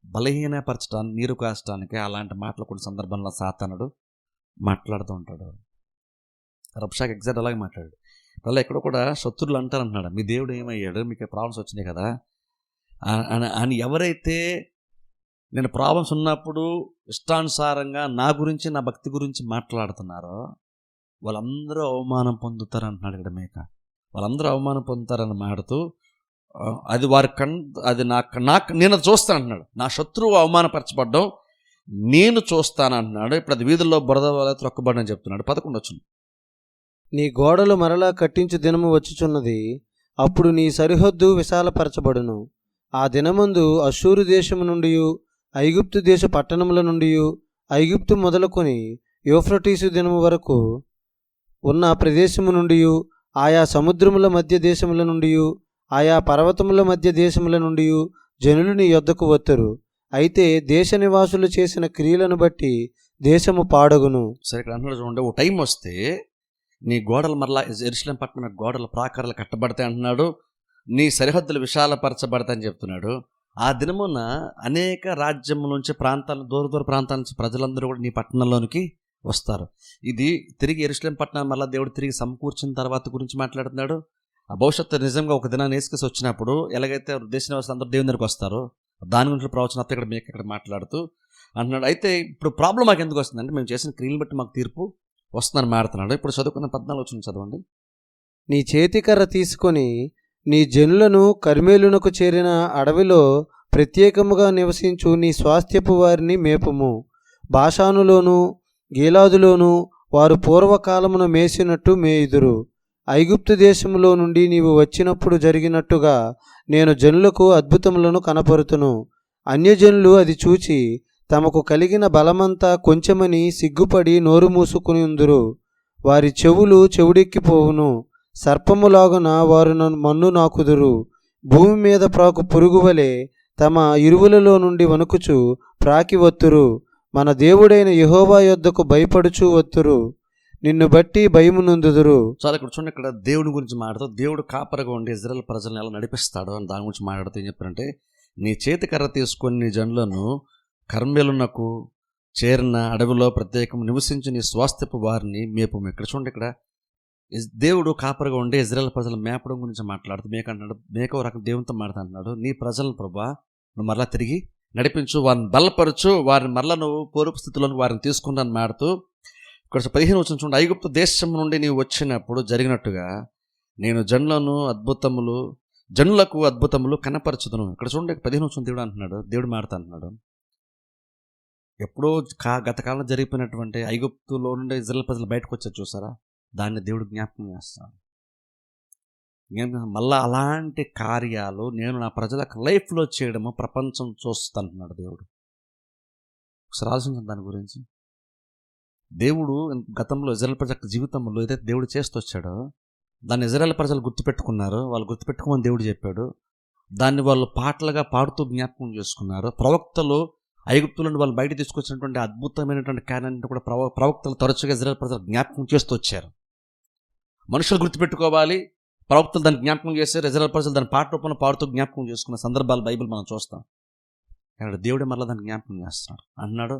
బలహీనపరచడానికి, నీరు కాచడానికి అలాంటి మాటలు కొన్ని సందర్భంలో సాతానుడు మాట్లాడుతూ ఉంటాడు. రబ్షాక్ ఎగ్జాక్ట్ అలాగే మాట్లాడాడు. అలా ఎక్కడో కూడా శత్రువులు అంటారంటున్నాడు, మీ దేవుడు ఏమయ్యాడు, మీకు ప్రాబ్లమ్స్ వచ్చినాయి కదా అని. ఎవరైతే నేను ప్రాబ్లమ్స్ ఉన్నప్పుడు ఇష్టానుసారంగా నా గురించి, నా భక్తి గురించి మాట్లాడుతున్నారో వాళ్ళందరూ అవమానం పొందుతారంటున్నాడు ఇక్కడ మేక. వాళ్ళందరూ అవమానం పొందుతారని మాడుతూ, అది వారి అది నాకు నేను అది చూస్తాను అంటున్నాడు. నా శత్రువు అవమానపరచబడ్డం నేను చూస్తాను అంటున్నాడు. ఇప్పుడు అది వీధుల్లో బురద వల్ల త్రొక్కబడని చెప్తున్నాడు. 11 వచనం. నీ గోడలు మరలా కట్టించు దినము వచ్చుచున్నది, అప్పుడు నీ సరిహద్దు విశాలపరచబడును. ఆ దినమందు అష్షూరు దేశము నుండి, ఐగుప్తు దేశ పట్టణముల నుండి, ఐగుప్తు మొదలుకొని యూఫ్రటీసు దినము వరకు ఉన్న ప్రదేశము నుండి, ఆయా సముద్రముల మధ్య దేశముల నుండి, ఆయా పర్వతముల మధ్య దేశముల నుండి జనులు నీ యొద్దకు వత్తరు. అయితే దేశ నివాసులు చేసిన క్రియలను బట్టి దేశము పాడగును. సరే, ఇక్కడ అంటున్నాడు చూడండి, ఓ టైం వస్తే నీ గోడలు మరలా యెరూషలేం పట్టణ గోడల ప్రాకారాలు కట్టబడతాయి అంటున్నాడు, నీ సరిహద్దులు విశాలపరచబడతాయని చెప్తున్నాడు. ఆ దినమున అనేక రాజ్యం నుంచి ప్రాంతాల, దూర ప్రాంతాల నుంచి ప్రజలందరూ కూడా నీ పట్టణంలోనికి వస్తారు. ఇది తిరిగి యెరూషలేం పట్టణం మళ్ళీ దేవుడు తిరిగి సమకూర్చిన తర్వాత గురించి మాట్లాడుతున్నాడు. ఆ భవిష్యత్తు నిజంగా ఒక దినాన్ని యేసుక్రీస్తు వచ్చినప్పుడు ఎలాగైతే దేశ నివాసులు అందరూ దేవుని దగ్గరికి వస్తారో దాని గురించి ప్రవచనతో ఇక్కడ మీకు ఇక్కడ మాట్లాడుతూ అంటున్నాడు. అయితే ఇప్పుడు ప్రాబ్లం మాకు ఎందుకు వస్తుందంటే, మేము చేసిన క్రియలు బట్టి మాకు తీర్పు వస్తుందని మాట్లాడుతున్నాడు. ఇప్పుడు చదువుకున్న 14 వచనం చదవండి. నీ చేతికర్ర తీసుకొని నీ జనులను కర్మేలునకు చేరిన అడవిలో ప్రత్యేకముగా నివసించు నీ స్వాస్థ్యపు వారిని మేపుము. బాషానులోను గీలాదులోను వారు పూర్వకాలమున మేసినట్టు మేయుదురు. ఐగుప్తు దేశములో నుండి నీవు వచ్చినప్పుడు జరిగినట్టుగా నేను జనులకు అద్భుతములను కనపరుతును. అన్యజనులు అది చూచి తమకు కలిగిన బలమంతా కొంచెమని సిగ్గుపడి నోరు మూసుకుని ఉందురు. వారి చెవులు చెవుడెక్కిపోవును. సర్పములాగున వారు మన్ను నాకుదురు. భూమి మీద ప్రాకు పురుగువలే తమ ఇరువులలో నుండి వణుకుచు ప్రాకి వత్తురు. మన దేవుడైన యెహోవా యొద్దకు భయపడుచు వత్తురు. నిన్ను బట్టి భయము నొందుదురు. చాలా ఇక్కడ చూడండి, ఇక్కడ దేవుని గురించి మాట్లాడుతూ, దేవుడు కాపరిగా ఉండి ఇజ్రాయేల్ ప్రజలను ఎలా నడిపిస్తాడో అని దాని గురించి మాట్లాడుతూ ఏం చెప్పారంటే, నీ చేతికర్ర తీసుకొని నీ జనులను కర్మేలునకు చేరిన అడవిలో ప్రత్యేకం నివసించి నీ స్వాస్థ్యపు వారిని మేపు. ఇక్కడ చూడండి, ఇక్కడ దేవుడు కాపరిగా ఉండి ఇజ్రాయేల్ ప్రజలు మేపడం గురించి మాట్లాడుతూ మేకంటున్నాడు, మేక ఒక రకం దేవునితో మాట్లాడుతున్నాడు, నీ ప్రజలను ప్రభా నువ్వు మరలా తిరిగి నడిపించు, వారిని బలపరచు, వారిని మరలా నువ్వు పూర్వపు స్థితిలోకి వారిని తీసుకుంటాను మాడుతూ ఇక్కడ 15 వచనం చూడండి. ఐగుప్తు దేశం నుండి నీవు వచ్చినప్పుడు జరిగినట్టుగా నేను జనులకు అద్భుతములు కనపరచుదును. ఇక్కడ చూడండి 15 వచనం దేవుడు అంటున్నాడు, దేవుడు మాడుతా అంటున్నాడు, ఎప్పుడో గత కాలంలో జరిగిపోయినటువంటి ఐగుప్తులో నుండి ఇజ్రాయేల్ ప్రజలు బయటకు వచ్చారు చూసారా, దాన్ని దేవుడు జ్ఞాపకం చేస్తాడు. మళ్ళా అలాంటి కార్యాలు నేను నా ప్రజలకు లైఫ్లో చేయడము ప్రపంచం చూస్తానంటున్నాడు దేవుడు. ఒకసారి ఆలోచించండి దాని గురించి. దేవుడు గతంలో ఇజ్రాయేల్ ప్రజల జీవితంలో ఏదైతే దేవుడు చేస్తూ వచ్చాడో దాన్ని ఇజ్రాయేల్ ప్రజలు గుర్తుపెట్టుకున్నారు, వాళ్ళు గుర్తుపెట్టుకోమని దేవుడు చెప్పాడు. దాన్ని వాళ్ళు పాటలుగా పాడుతూ జ్ఞాపకం చేసుకున్నారు. ప్రవక్తలు ఐగుప్తు నుండి వాళ్ళు బయట తీసుకొచ్చినటువంటి అద్భుతమైనటువంటి కార్యాన్ని కూడా ప్రవక్తలు తరచుగా ఇజ్రాయేల్ ప్రజలు జ్ఞాపకం చేస్తూ వచ్చారు. మనుషులు గుర్తుపెట్టుకోవాలి, ప్రవక్తలు దాన్ని జ్ఞాపకం చేశారు, ఇజ్రాయేల్ ప్రజలు దాన్ని పాట రూపంలో పాడుతూ జ్ఞాపకం చేసుకున్న సందర్భాలు బైబిల్ మనం చూస్తాం. ఇక్కడ దేవుడే మళ్ళీ దాన్ని జ్ఞాపకం చేస్తున్నాడు. అన్నాడు,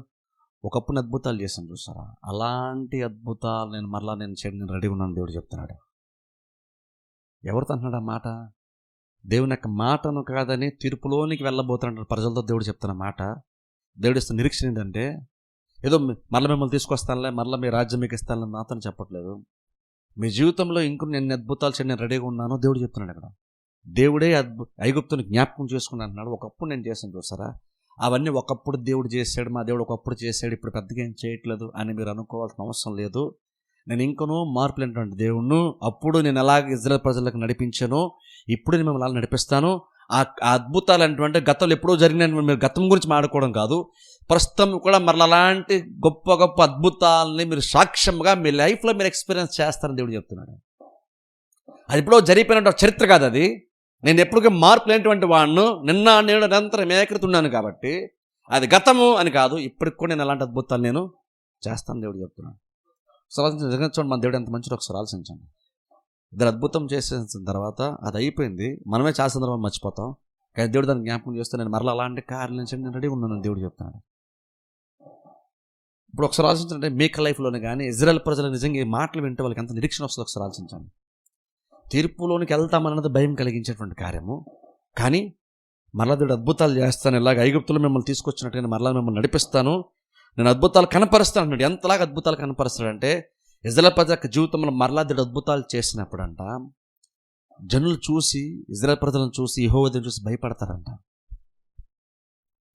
ఒకప్పుడు అద్భుతాలు చేశాను చూసారా, అలాంటి అద్భుతాలు నేను చేయడం రెడీ ఉన్నాను దేవుడు చెప్తున్నాడు. ఎవరితో అంటున్నాడు ఆ మాట? దేవుని యొక్క మాటను కాదని తీర్పులోనికి వెళ్ళబోతున్నాడు ప్రజలతో దేవుడు చెప్తున్న మాట. దేవుడు ఇస్తున్న నిరీక్షణ ఏంటంటే, ఏదో మరలా మిమ్మల్ని తీసుకొస్తానులే, మరలా మీ రాజ్యం మీకు ఇస్తానని మాత్రం చెప్పట్లేదు. మీ జీవితంలో ఇంకొన్ని ఎన్ని అద్భుతాలు చేయడం నేను రెడీగా ఉన్నానో దేవుడు చెప్తున్నాడు. అక్కడ దేవుడే ఐగుప్తుని జ్ఞాపకం చేసుకుని అంటున్నాడు. ఒకప్పుడు నేను చేశాను చూసారా, అవన్నీ ఒకప్పుడు దేవుడు చేశాడు, మా దేవుడు ఒకప్పుడు చేశాడు, ఇప్పుడు పెద్దగా ఏం చేయట్లేదు అని మీరు అనుకోవాల్సిన అవసరం లేదు. నేను ఇంకనూ మార్పు లేనటువంటి దేవుణ్ణి. అప్పుడు నేను ఎలాగ ఇజ్రాయెల్ ప్రజలకు నడిపించానో ఇప్పుడు నేను మిమ్మల్ని అలా నడిపిస్తాను. ఆ అద్భుతాలు అంటే గతంలో ఎప్పుడో జరిగిన మీరు గతం గురించి మాట్లాడుకోవడం కాదు, ప్రస్తుతం కూడా మరలా అలాంటి గొప్ప గొప్ప అద్భుతాలని మీరు సాక్ష్యంగా మీ లైఫ్లో మీరు ఎక్స్పీరియన్స్ చేస్తారని దేవుడు చెప్తున్నాడు. అది ఎప్పుడో జరిగిపోయిన చరిత్ర కాదు అది. నేను ఎప్పటికీ మార్పు లేనటువంటి వాడిను, నిన్న నేను నిరంతరం ఏకృతున్నాను కాబట్టి అది గతము అని కాదు, ఇప్పటికి కూడా నేను అలాంటి అద్భుతాలు నేను చేస్తాను దేవుడు చెప్తున్నాను. నిజంగా చూడండి, మన దేవుడు ఎంత మంచిదో ఒకసారి ఆలోచించండి. ఇద్దరు అద్భుతం చేసేసిన తర్వాత అది అయిపోయింది, మనమే చాలా సందర్భం మర్చిపోతాం. కానీ దేవుడు దాన్ని జ్ఞాపకం చేస్తే నేను మరలా అలాంటి కార్యాల నుంచి నేను రెడీ ఉన్నాను దేవుడు చెప్తున్నాడు. ఇప్పుడు ఒకసారి ఆలోచించండి, మీకు లైఫ్లోనే కానీ ఇజ్రాయెల్ ప్రజలు నిజంగా ఈ మాటలు వింటే వాళ్ళకి ఎంత నిరీక్షణ వస్తుందో ఒకసారి ఆలోచించండి. తీర్పులోనికి వెళ్తామన్నది భయం కలిగించేటువంటి కార్యము, కానీ మరలా దేవుడు అద్భుతాలు చేస్తాను, ఇలాగ ఐగుప్తులో మిమ్మల్ని తీసుకొచ్చినట్టుగా మరలా మిమ్మల్ని నడిపిస్తాను, నేను అద్భుతాలు కనపరుస్తాను అన్నాడు. ఎంతలాగా అద్భుతాలు కనపరుస్తాడంటే ఇజ్రాయెల్ ప్రజల జీవితంలో మరలా దేవుడు అద్భుతాలు చేసినప్పుడంట జనులు చూసి, ఇజ్రాయెల్ ప్రజలను చూసి, యెహోవా దేవుని చూసి భయపడతారంట.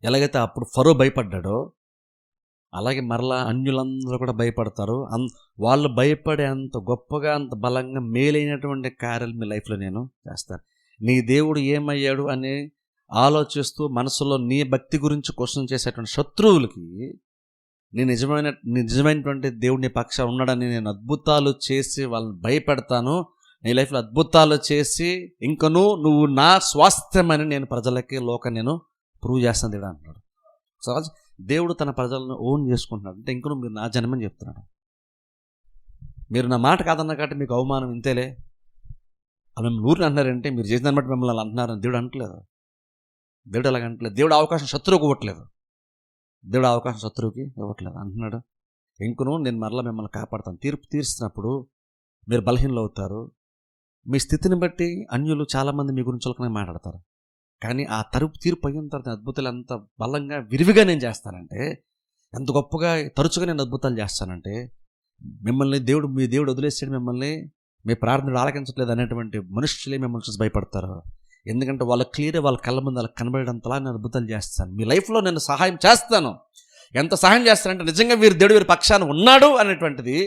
ఎలాగైతే అప్పుడు ఫరో భయపడ్డాడో అలాగే మరలా అన్యులందరూ కూడా భయపడతారు. వాళ్ళు భయపడే అంత గొప్పగా, అంత బలంగా మేలైనటువంటి కార్యాలు మీ లైఫ్లో నేను చేస్తాను. నీ దేవుడు ఏమయ్యాడు అని ఆలోచిస్తూ మనసులో నీ భక్తి గురించి క్వశ్చన్ చేసేటువంటి శత్రువులకి నీ నిజమైనటువంటి దేవుడు నీ పక్షాన ఉన్నాడని నేను అద్భుతాలు చేసి వాళ్ళని భయపెడతాను. నీ లైఫ్లో అద్భుతాలు చేసి ఇంకను నువ్వు నా స్వాస్థ్యమని నేను ప్రజలకి నేను ప్రూవ్ చేస్తాను దేవుడు అంటున్నాడు. సో దేవుడు తన ప్రజలను ఓన్ చేసుకుంటున్నాడు. అంటే ఇంకను మీరు నా జన్మని చెప్తున్నాడు. మీరు నా మాట కాదన్న కాబట్టి మీకు అవమానం ఇంతేలే, అలా ఊరిని అంటున్నారంటే మీరు చేసిన దాన్ని బట్టి మిమ్మల్ని అలా అంటున్నారని దేవుడు అంటలేదు. దేవుడు అలాగ అంటలేదు. దేవుడు అవకాశం శత్రువుకి ఇవ్వట్లేదు. దేవుడు అవకాశం శత్రువుకి ఇవ్వట్లేదు అంటున్నాడు. ఇంకను నేను మరలా మిమ్మల్ని కాపాడుతాను. తీర్పు తీర్చినప్పుడు మీరు బలహీనలు అవుతారు. మీ స్థితిని బట్టి అన్యులు చాలామంది మీ గురించి చులకనే మాట్లాడతారు. కానీ ఆ తీర్పు అయిన తర్వాత అద్భుతాలు ఎంత బలంగా విరివిగా నేను చేస్తానంటే, ఎంత గొప్పగా తరచుగా నేను అద్భుతాలు చేస్తానంటే, మిమ్మల్ని మీ దేవుడు వదిలేసాడు, మిమ్మల్ని మీ ప్రార్థనలు ఆలకించట్లేదు అనేటువంటి మనుషులే మిమ్మల్ని చూసి భయపడతారు. ఎందుకంటే వాళ్ళ క్లియర్ వాళ్ళ కళ్ళ ముందు వాళ్ళకి కనబడేంతలా నేను అద్భుతాలు చేస్తాను. మీ లైఫ్లో నేను సహాయం చేస్తాను. ఎంత సహాయం చేస్తానంటే నిజంగా వీరి పక్షాన ఉన్నాడు అనేటువంటిది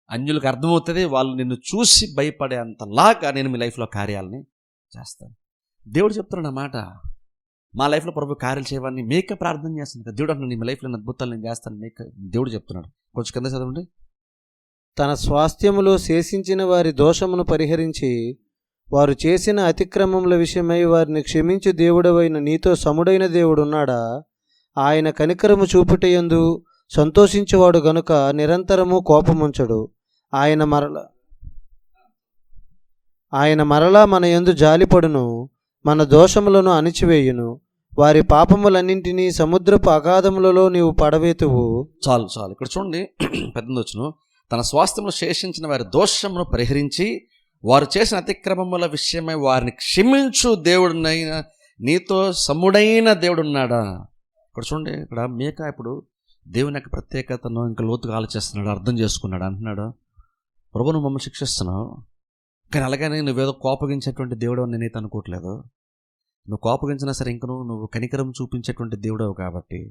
అన్యులకు అర్థమవుతుంది. వాళ్ళు నిన్ను చూసి భయపడే అంతలాగా నేను మీ లైఫ్లో కార్యాలని చేస్తాను. దేవుడు చెప్తున్నాడు అన్నమాట. మా లైఫ్లో ప్రభు కార్యాలు చేయవాలని మీకే ప్రార్థన చేస్తాను. దేవుడు అంటున్నాడు, మీ లైఫ్లో అద్భుతాలు నేను చేస్తాను మీకే దేవుడు చెప్తున్నాడు. కొంచెం కింద చదవండి. తన స్వాస్థ్యములో శేషించిన వారి దోషమును పరిహరించి వారు చేసిన అతిక్రమముల విషయమై వారిని క్షమించు దేవుడవైన నీతో సముడైన దేవుడున్నాడా? ఆయన కనికరము చూపుటయందు సంతోషించువాడు గనుక నిరంతరము కోపముంచడు. ఆయన మరలా మన యందు జాలిపడును, మన దోషములను అణిచివేయును. వారి పాపములన్నింటినీ సముద్రపు అగాధములలో నీవు పడవేతువు. చాలు ఇక్కడ చూడండి, పెద్దొచ్చును. తన స్వాస్థ్యంలో శేషించిన వారి దోషమును పరిహరించి వారు చేసిన అతిక్రమముల విషయమై వారిని క్షమించు దేవుడునైన నీతో సముడైన దేవుడున్నాడా? ఇక్కడ చూడండి, ఇక్కడ మేక ఇప్పుడు దేవుని యొక్క ప్రత్యేకతను ఇంకా లోతుగా ఆలోచిస్తున్నాడు, అర్థం చేసుకున్నాడు. అంటున్నాడు, ప్రభు నువ్వు మమ్మల్ని శిక్షిస్తున్నావు, కానీ అలాగనే నువ్వేదో కోపగించేటువంటి దేవుడు అని నేనైతే అనుకోవట్లేదు. నువ్వు కోపగించినా సరే ఇంక నువ్వు కనికరం చూపించేటువంటి దేవుడవు కాబట్టి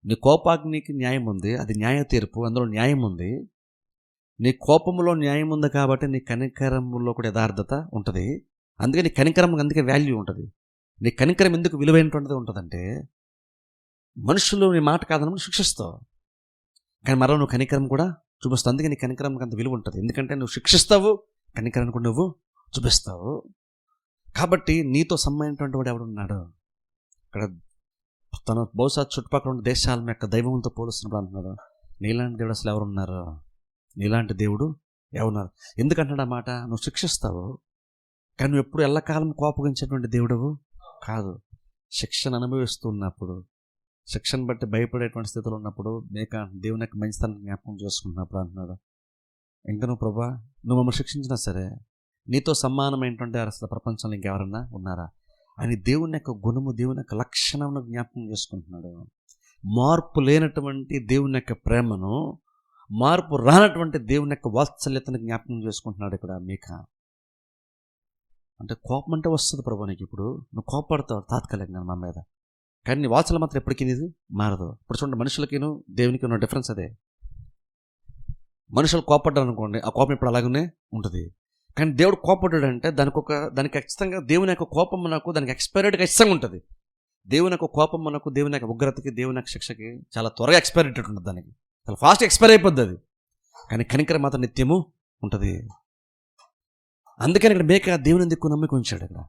నీ కోపాగ్నికి న్యాయం ఉంది, అది న్యాయ తీర్పు, అందులో న్యాయం ఉంది. నీ కోపంలో న్యాయం ఉంది కాబట్టి నీ కనికరంలో కూడా యథార్థత ఉంటుంది. అందుకే నీ కనికరం అందుకే వాల్యూ ఉంటుంది. నీ కనికరం ఎందుకు విలువైనటువంటిది ఉంటుందంటే, మనుషులు నీ మాట కాదనని శిక్షిస్తావు, కానీ మరో నువ్వు కనికరం కూడా చూపిస్తావు. అందుకే నీ కనికరంకి అంత విలువ ఉంటుంది. ఎందుకంటే నువ్వు శిక్షిస్తావు, కనికరాన్ని కూడా నువ్వు చూపిస్తావు. కాబట్టి నీతో సమ్మైనటువంటి వాడు ఎవడున్నాడు? ఇక్కడ తన బహుశా చుట్టుపక్కల ఉన్న దేశాల యొక్క దైవంతో పోలుస్తున్నప్పుడు అంటున్నాడు, నీలాంటి దేవుడు అసలు ఎవరున్నారు? నీలాంటి దేవుడు ఎవరున్నారు? ఎందుకంటున్నాడు అన్నమాట, నువ్వు శిక్షిస్తావు, కానీ నువ్వు ఎప్పుడు ఎల్లకాలం కోపగించేటువంటి దేవుడవు కాదు. శిక్షను అనుభవిస్తూ ఉన్నప్పుడు, శిక్షను బట్టి భయపడేటువంటి స్థితిలో ఉన్నప్పుడు, మేక దేవుని యొక్క మంచితనం జ్ఞాపకం చేసుకుంటున్నప్పుడు అంటున్నాడు, ఇంకా నువ్వు ప్రభా నువ్వు మమ్మల్ని శిక్షించినా సరే నీతో సమానమైనటువంటి అసలు ప్రపంచంలో ఇంకెవరన్నా ఉన్నారా అని దేవుని యొక్క గుణము, దేవుని యొక్క లక్షణమును జ్ఞాపకం చేసుకుంటున్నాడు. మార్పు లేనటువంటి దేవుని యొక్క ప్రేమను, మార్పు రానటువంటి దేవుని యొక్క వాత్సల్యతను జ్ఞాపకం చేసుకుంటున్నాడు ఇక్కడ మీకా. అంటే కోపం అంటే వస్తుంది ప్రభు నీకు, ఇప్పుడు నువ్వు కోపపడతావు తాత్కాలికంగా మా మీద, కానీ నీ వాత్సల్యం మాత్రం ఎప్పటికీ ఇది మారదు. ఇప్పుడు చూడండి, మనుషులకిను దేవునికి ఉన్న డిఫరెన్స్ అదే. మనుషులు కోపడ్డారు అనుకోండి, ఆ కోపం ఇప్పుడు అలాగనే ఉంటుంది. కానీ దేవుడు కోపడ్డాడంటే దానికి ఖచ్చితంగా దేవుని యొక్క కోపం మనకు దానికి ఎక్స్పైరీ ఖచ్చితంగా ఉంటుంది. దేవుని యొక్క కోపం మనకు, దేవుని యొక్క ఉగ్రతకి, దేవుని యొక్క శిక్షకి చాలా త్వరగా ఎక్స్పైరీ డేట్ ఉంటుంది, దానికి చాలా ఫాస్ట్ ఎక్స్పైర్ అయిపోద్ది అది. కానీ కనికరం మాత్రం నిత్యము ఉంటుంది. అందుకని ఇక్కడ మేక దేవుని ఎందుకు నమ్మిక ఉంచాడు ఇక్కడ.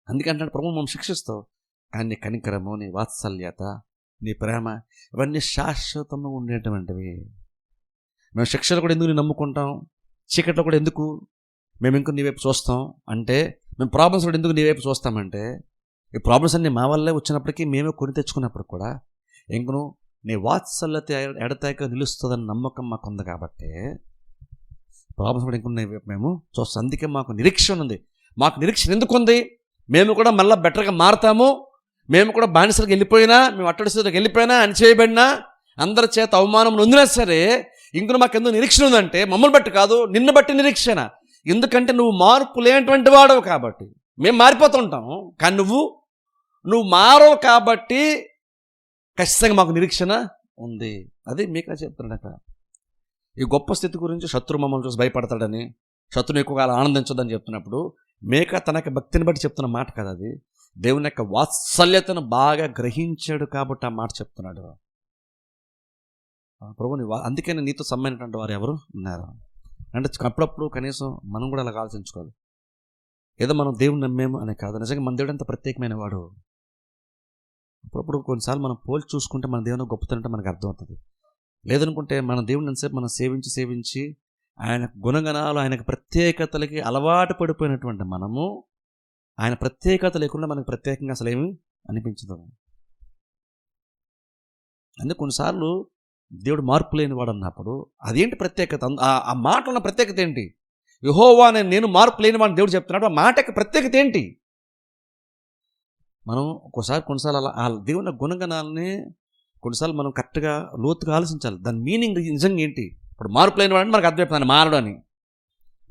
అందుకంటే ప్రభు మనం శిక్షిస్తావు, కానీ నీ కనికరము, నీ వాత్సల్యత, నీ ప్రేమ ఇవన్నీ శాశ్వతంగా ఉండేటువంటివి. మేము శిక్షలు కూడా ఎందుకు నమ్ముకుంటాం, చీకట్లో కూడా ఎందుకు మేము ఇంకో నీ వైపు చూస్తాం అంటే, మేము ప్రాబ్లమ్స్ కూడా ఎందుకు నీ వైపు చూస్తామంటే, ఈ ప్రాబ్లమ్స్ అన్నీ మా వల్లే వచ్చినప్పటికీ, మేమే కొని తెచ్చుకున్నప్పుడు కూడా ఇంకను నీ వాత్సల్యత ఎడతాక నిలుస్తుందని నమ్మకం మాకు ఉంది. కాబట్టి ప్రాబ్లమ్స్ కూడా ఇంకొన్ని వైపు మేము చూస్తాం. అందుకే మాకు నిరీక్షణ ఉంది. మాకు నిరీక్షణ ఎందుకు ఉంది? మేము కూడా మళ్ళీ బెటర్గా మారుతాము. మేము కూడా బానిసలకు వెళ్ళిపోయినా, మేము అట్టడి స్థితికి వెళ్ళిపోయినా, అణిచేయబడినా, అందరి చేత అవమానం నొందినా సరే, ఇంకొన మాకు ఎందుకు నిరీక్షణ ఉందంటే, మమ్మల్ని బట్టి కాదు, నిన్ను బట్టి నిరీక్షణ. ఎందుకంటే నువ్వు మార్పు లేనటువంటి వాడవు కాబట్టి. మేము మారిపోతూ ఉంటాం, కానీ నువ్వు మారవు కాబట్టి ఖచ్చితంగా మాకు నిరీక్షణ ఉంది. అది మీకు చెప్తున్నాడట. ఈ గొప్ప స్థితి గురించి శత్రు మమ్మల్ని చూసి భయపడతాడని, శత్రుని ఎక్కువగా ఆనందించదని చెప్తున్నప్పుడు మేక తన యొక్క భక్తిని బట్టి చెప్తున్న మాట కదా అది. దేవుని యొక్క వాత్సల్యతను బాగా గ్రహించాడు కాబట్టి ఆ మాట చెప్తున్నాడు. ప్రభుని అందుకని నీతో సమ్మైనటువంటి వారు ఎవరు ఉన్నారు అంటే, అప్పుడప్పుడు కనీసం మనం కూడా అలా ఆలోచించుకోవాలి. ఏదో మనం దేవుని నమ్మేము అనే కాదు, నిజంగా మన దేవుడు ఎంత ప్రత్యేకమైన వాడు. అప్పుడప్పుడు కొన్నిసార్లు మనం పోల్చి చూసుకుంటే మన దేవుని గొప్పతనంటే మనకు అర్థమవుతుంది. లేదనుకుంటే మన దేవుడిని ఎంతసేపు మనం సేవించి ఆయన గుణగణాలు, ఆయనకు ప్రత్యేకతలకి అలవాటు పడిపోయినటువంటి మనము, ఆయన ప్రత్యేకత లేకుండా మనకు ప్రత్యేకంగా అసలు ఏమి అనిపించదు. అందుకే కొన్నిసార్లు దేవుడు మార్పు లేని వాడు అన్నప్పుడు అదేంటి ప్రత్యేకత? ఆ మాట ఉన్న ప్రత్యేకత ఏంటి? యెహోవా నేను మార్పు లేని వాడిని దేవుడు చెప్తున్నాడు. ఆ మాట యొక్క ప్రత్యేకత ఏంటి? మనం కొన్నిసార్లు అలా ఆ దేవుని గుణగణాలని కొన్నిసార్లు మనం కరెక్ట్గా లోతుగా ఆలోచించాలి. దాని మీనింగ్ నిజంగా ఏంటి? ఇప్పుడు మార్పు లేని వాడిని మనకు అర్థమైపోతుంది, మారడు అని.